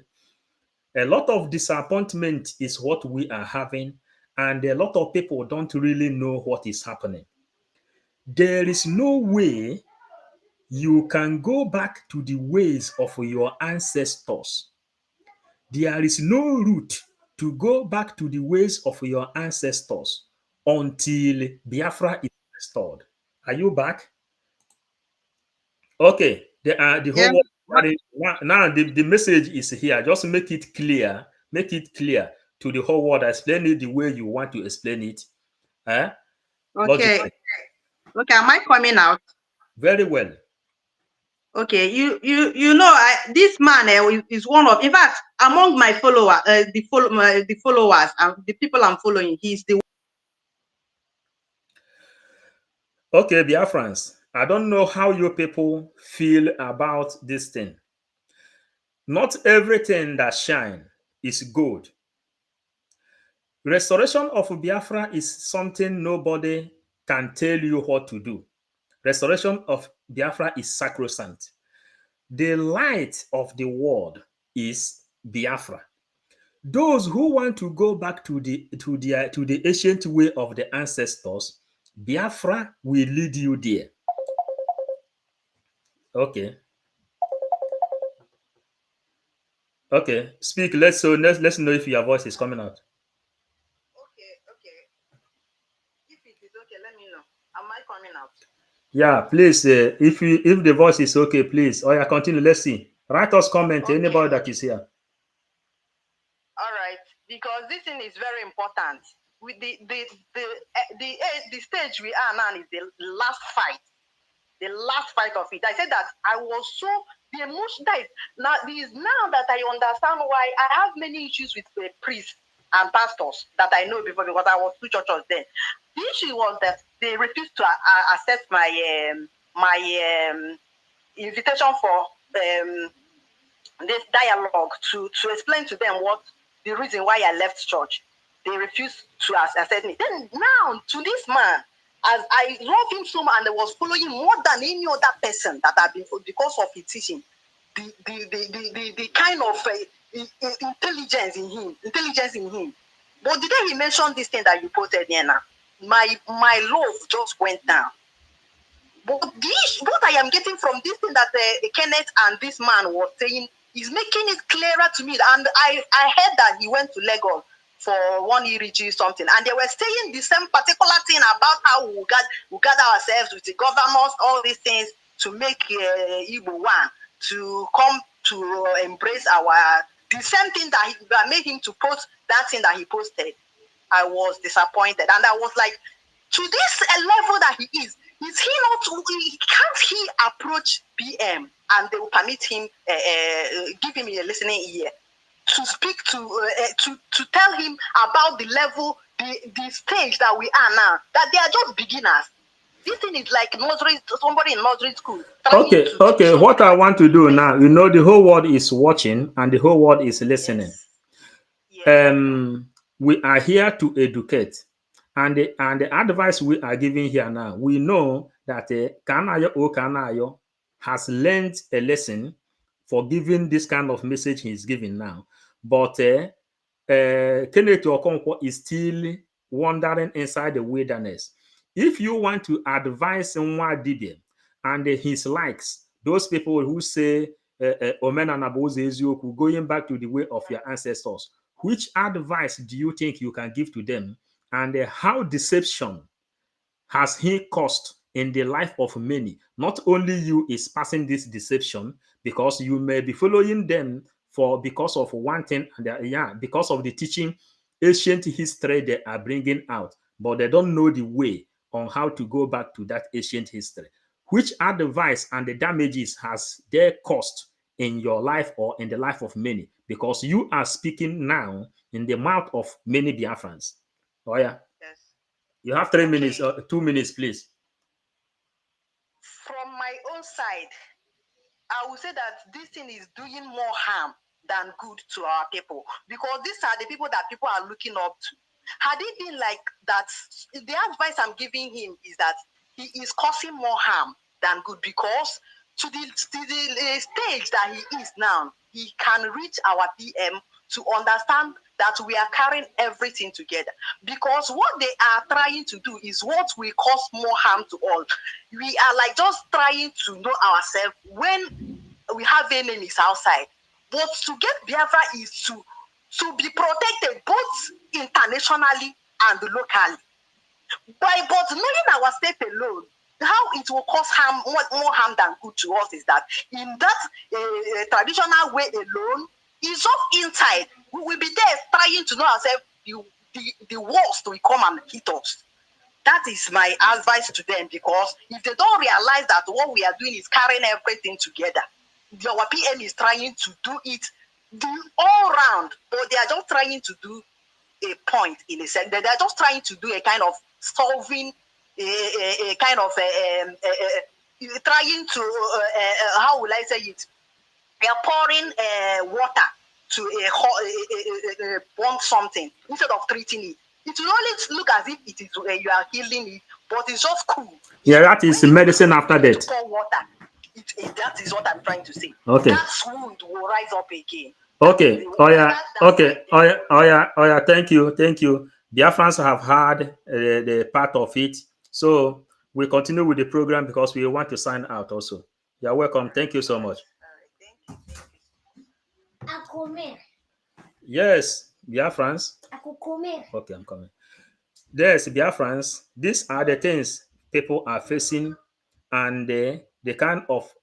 A lot of disappointment is what we are having, and a lot of people don't really know what is happening. There is no way you can go back to the ways of your ancestors. There is no route to go back to the ways of your ancestors until Biafra is restored. Are you back? Okay. The Yeah. whole now the message is here. Just make it clear. Make it clear to the whole world. Explain it the way you want to explain it. Okay. Okay. Am I coming out? Very well. Okay. You know, this man is one of, in fact, among my followers, the followers and the people I'm following, he's the. Okay, Biafrans, I don't know how you people feel about this thing. Not everything that shine is good. Restoration of Biafra is something nobody can tell you what to do. Restoration of Biafra is sacrosanct. The light of the world is Biafra. Those who want to go back to the ancient way of the ancestors, Biafra will lead you there. Okay. Okay. Speak. Let's know if your voice is coming out. Okay. If it is okay, let me know. Am I coming out? Yeah, please. If the voice is okay, please. Or continue. Let's see. Write us comment. Okay. Anybody that is here. All right, because this thing is very important. With the stage we are now is the last fight. The last fight of it. I said that I was so the emotion that is now that I understand why I have many issues with the priests and pastors that I know before, because I was two churches then. The issue was that they refused to accept my invitation for this dialogue to explain to them what the reason why I left church. They refused to accept me. Then now to this man, as I love him so much and I was following more than any other person that I've been, because of his teaching, the kind of intelligence in him. But the day he mentioned this thing that you posted here now, my love just went down. But what I am getting from this thing that Kenneth and this man was saying is making it clearer to me. And I heard that he went to Lagos for one ERG something, and they were saying the same particular thing about how we gather ourselves with the governors, all these things to make Igbo one, to come to embrace the same thing that made him to post that thing that he posted. I was disappointed, and I was like, to this level that he is he not? Can't he approach PM and they will permit him, give him a listening ear to speak to tell him about the level, the stage that we are now, that they are just beginners. This thing is like nursery, somebody in nursery school. Okay. What I want to do now, the whole world is watching and the whole world is listening. Yes. We are here to educate. And the advice we are giving here now, we know that Kanayo has learned a lesson for giving this kind of message he's giving now. But Kenneth Okonkwuo is still wandering inside the wilderness. If you want to advise Nwadibia and his likes, those people who say Omena Naboze Ezioku, going back to the way of your ancestors, which advice do you think you can give to them? And how deception has he caused in the life of many? Not only you is passing this deception, because you may be following them because of one thing, and because of the teaching, ancient history they are bringing out, but they don't know the way on how to go back to that ancient history. Which advice and the damages has they caused in your life or in the life of many? Because you are speaking now in the mouth of many Biafrans. Oh yeah. Yes. You have 3 minutes, 2 minutes, please. From my own side, I would say that this thing is doing more harm than good to our people, because these are the people that people are looking up to. Had it been like that, the advice I'm giving him is that he is causing more harm than good, because to the stage that he is now, he can reach our PM to understand that we are carrying everything together. Because what they are trying to do is what will cause more harm to all. We are like just trying to know ourselves when we have enemies outside. But to get Biafra is to be protected both internationally and locally. But knowing ourselves alone, how it will cause harm, more harm than good to us, is that in that traditional way alone, is up inside. We will be there trying to know ourselves. The worst will come and hit us. That is my advice to them, because if they don't realize that what we are doing is carrying everything together, our PM is trying to do it all round, but they are just trying to do a point in a sense. They are just trying to do a kind of solving, a kind of trying to how will I say it? They are pouring water to want something instead of treating it. It will only look as if it is you are healing it, but it's just cool. Yeah, that is medicine after death. Pour water. That is what I'm trying to say. Okay. That wound will rise up again. Okay. Oh yeah. Okay. Oh yeah. Thank you. Biafrans have had the part of it, so we continue with the program because we want to sign out also. You're welcome. Thank you so much. Yes, Biafrans. Okay, I'm coming. Yes, Biafrans. These are the things people are facing, and the kind of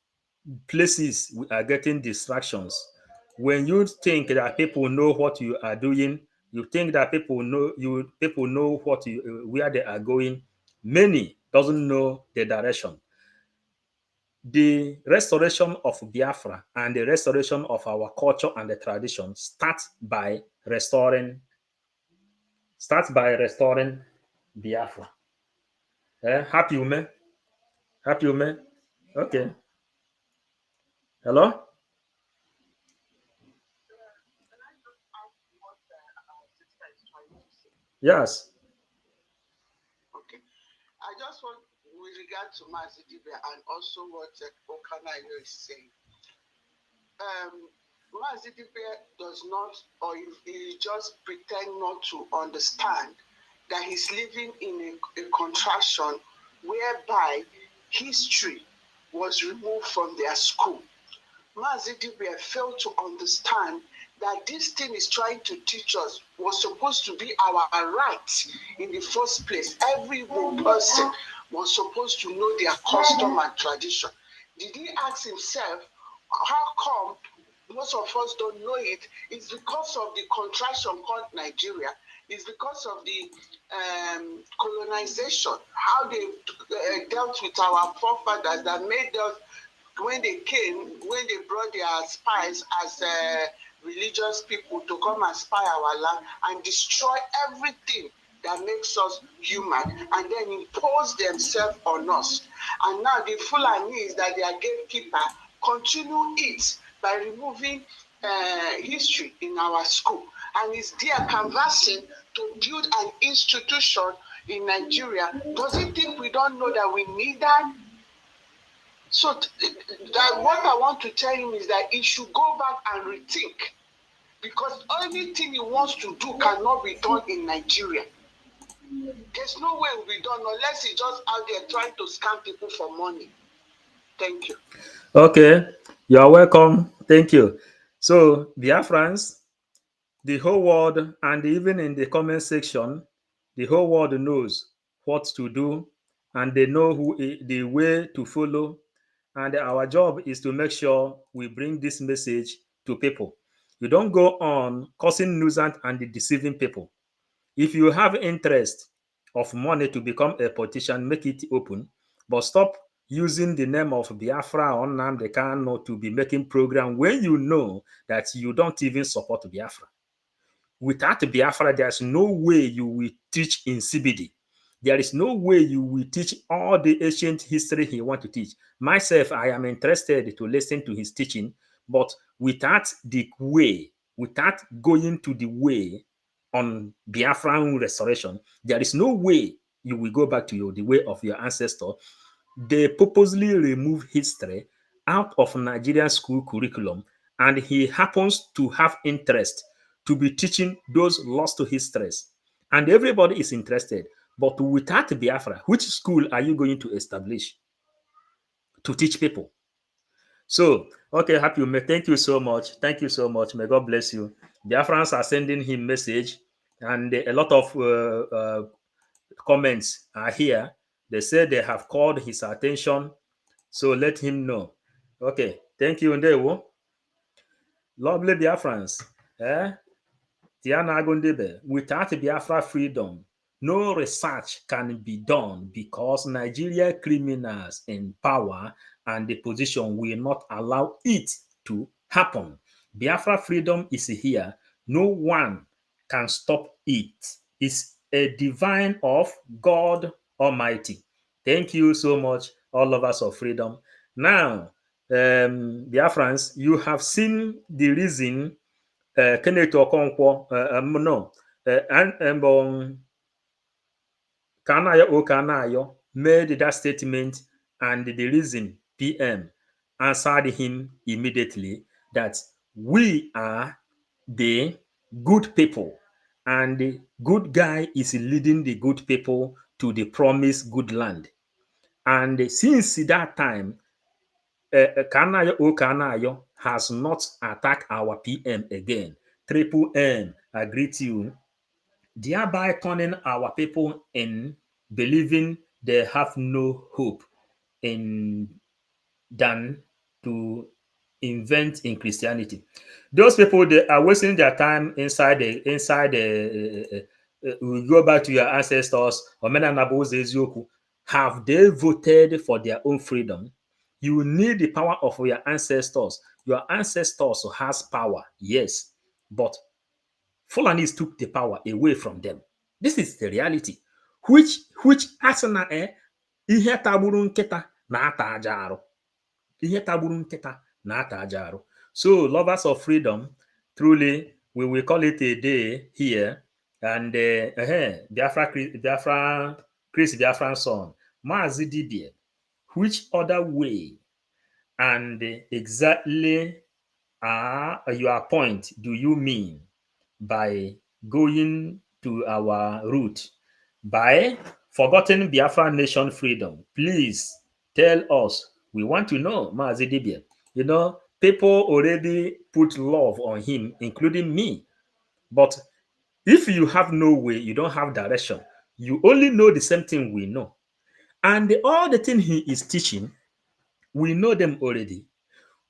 places we are getting distractions. When you think that people know what you are doing, you think that people know what where they are going. Many doesn't know the direction. The restoration of Biafra and the restoration of our culture and the tradition starts by restoring Biafra. Happy woman? Okay. Hello? Yes. Okay. I just want, with regard to Mazidibe and also what Okonkwuo is saying, Mazidibe does not, or he just pretend not to understand that he's living in a contraction whereby history was removed from their school. Mazidibe failed to understand that this thing is trying to teach us was supposed to be our right in the first place. Every person was supposed to know their custom and tradition. Did he ask himself, how come most of us don't know it? It's because of the contraction called Nigeria. It's because of the colonization, how they dealt with our forefathers that made us, when they brought their spies as religious people to come and spy our land and destroy everything that makes us human, and then impose themselves on us. And now the Fulani, that they are gatekeeper, continue it by removing history in our school. And it's there canvassing to build an institution in Nigeria. Does he think we don't know that we need that? So that what I want to tell him is that he should go back and rethink because anything he wants to do cannot be done in Nigeria. There's no way it will be done unless he's just out there trying to scam people for money. Thank you. Okay, you are welcome. Thank you. So, Biafrans, the whole world, and even in the comment section, the whole world knows what to do, and they know the way to follow. And our job is to make sure we bring this message to people. You don't go on causing nuisance and deceiving people. If you have interest of money to become a politician, make it open, but stop using the name of Biafra or Nnamdi Kanu to be making program when you know that you don't even support Biafra. Without Biafra, there's no way you will teach in CBD. There is no way you will teach all the ancient history he wants to teach. Myself, I am interested to listen to his teaching, but without the way, without going to the way on Biafran restoration, there is no way you will go back to the way of your ancestor. They purposely remove history out of Nigerian school curriculum, and he happens to have interest to be teaching those lost to histories. And everybody is interested. But without Biafra, which school are you going to establish to teach people? So, okay, happy. Thank you so much. Thank you so much. May God bless you. Biafrans are sending him message, and a lot of comments are here. They say they have called his attention, so let him know. Okay, thank you, Ndewo. Lovely Biafrans. Tiana Agondebe, without Biafra freedom, no research can be done because Nigeria criminals in power and the position will not allow it to happen. Biafra freedom is here. No one can stop it. It's a divine of God Almighty. Thank you so much, all lovers of freedom. Now, Biafrans, you have seen the reason Kenneth Okonkwuo, Kanayo made that statement, and the reason PM answered him immediately that we are the good people, and the good guy is leading the good people to the promised good land. And since that time, Kanayo has not attacked our PM again. Triple M, I greet you, thereby turning our people in believing they have no hope in than to invent in Christianity. Those people, they are wasting their time inside we go back to your ancestors. Have they voted for their own freedom? You need the power of your ancestors. Your ancestors has power, yes, but Fulanis took the power away from them. This is the reality. Which asana ihe tagburu nkịta na-ata aja arụ. Ihe tagburu nkịta na-ata aja arụ. So, lovers of freedom, truly, we will call it a day here. And Chris Biafran son, Mazi Dibie, which other way and exactly your point do you mean by going to our root, by forgotten Biafra nation freedom? Please tell us. We want to know, Mazi Dibia. You know, people already put love on him, including me. But if you have no way, you don't have direction, you only know the same thing we know. And all the things he is teaching, we know them already.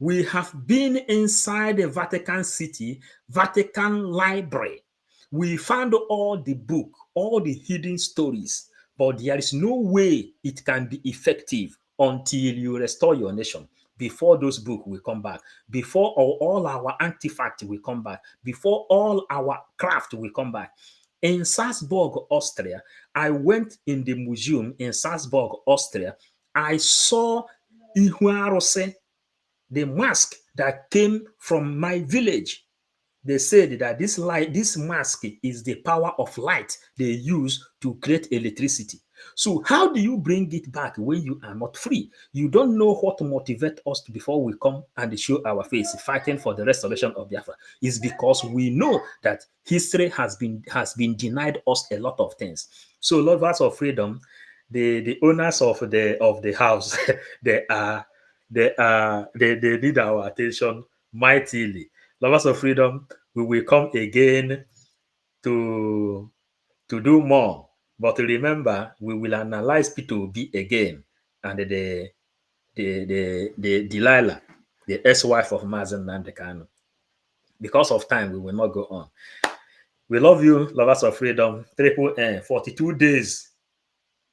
We have been inside the Vatican City, Vatican Library. We found all the book, all the hidden stories, but there is no way it can be effective until you restore your nation. Before those books will come back, before all our artifacts will come back, before all our craft will come back. In Salzburg, Austria, I went in the museum in Salzburg, Austria. I saw Ihuarose, the mask that came from my village. they said that this light, this mask is the power of light they use to create electricity. So how do you bring it back when you are not free? You don't know what motivates us before we come and show our face fighting for the restoration of Biafra. It's because we know that history has been denied us a lot of things. So lovers of freedom, the owners of the house, they need our attention mightily. Lovers of freedom, we will come again to do more. But remember, we will analyze Peter Obi again and the Delilah, the ex-wife of Mazen Nandekano. Because of time, we will not go on. We love you, lovers of freedom. Triple N, 42 days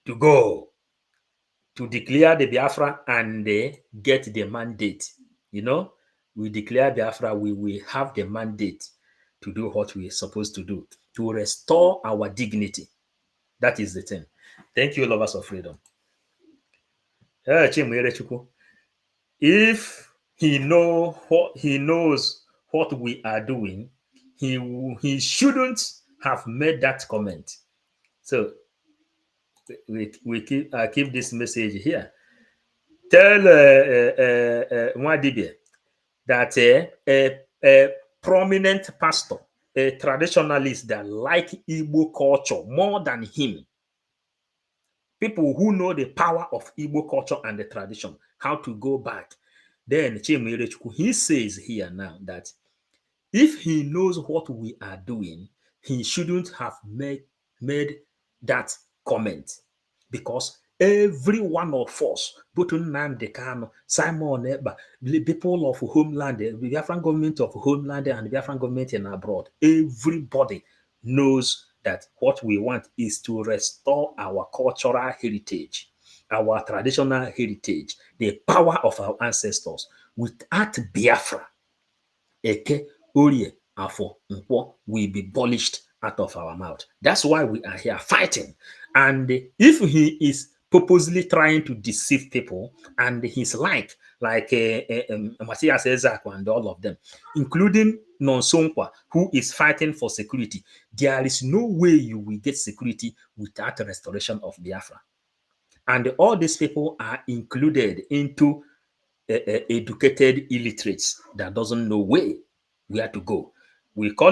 to go to declare the Biafra and get the mandate. You know, we declare Biafra, we will have the mandate to do what we're supposed to do, to restore our dignity. That is the thing. Thank you, lovers of freedom. If he knows what we are doing, he shouldn't have made that comment. So we keep this message here. Tell Mwadibia that a prominent pastor, a traditionalist that like Igbo culture more than him, people who know the power of Igbo culture and the tradition, how to go back. Then he says here now that if he knows what we are doing, he shouldn't have made that comment, because every one of us, both Nnamdi Kanu, Simon Ekpa, the people of homeland, the Biafran government of homeland and the Biafran government in abroad, everybody knows that what we want is to restore our cultural heritage, our traditional heritage, the power of our ancestors. Without Biafra, Eke, Orie, Afo, Nkwo will be abolished out of our mouth. That's why we are here fighting. And if he is purposely trying to deceive people, and he's like Matthias Ezako and all of them, including Nonsonkwa, who is fighting for security, there is no way you will get security without the restoration of Biafra. And all these people are included into educated illiterates that doesn't know where to go. We call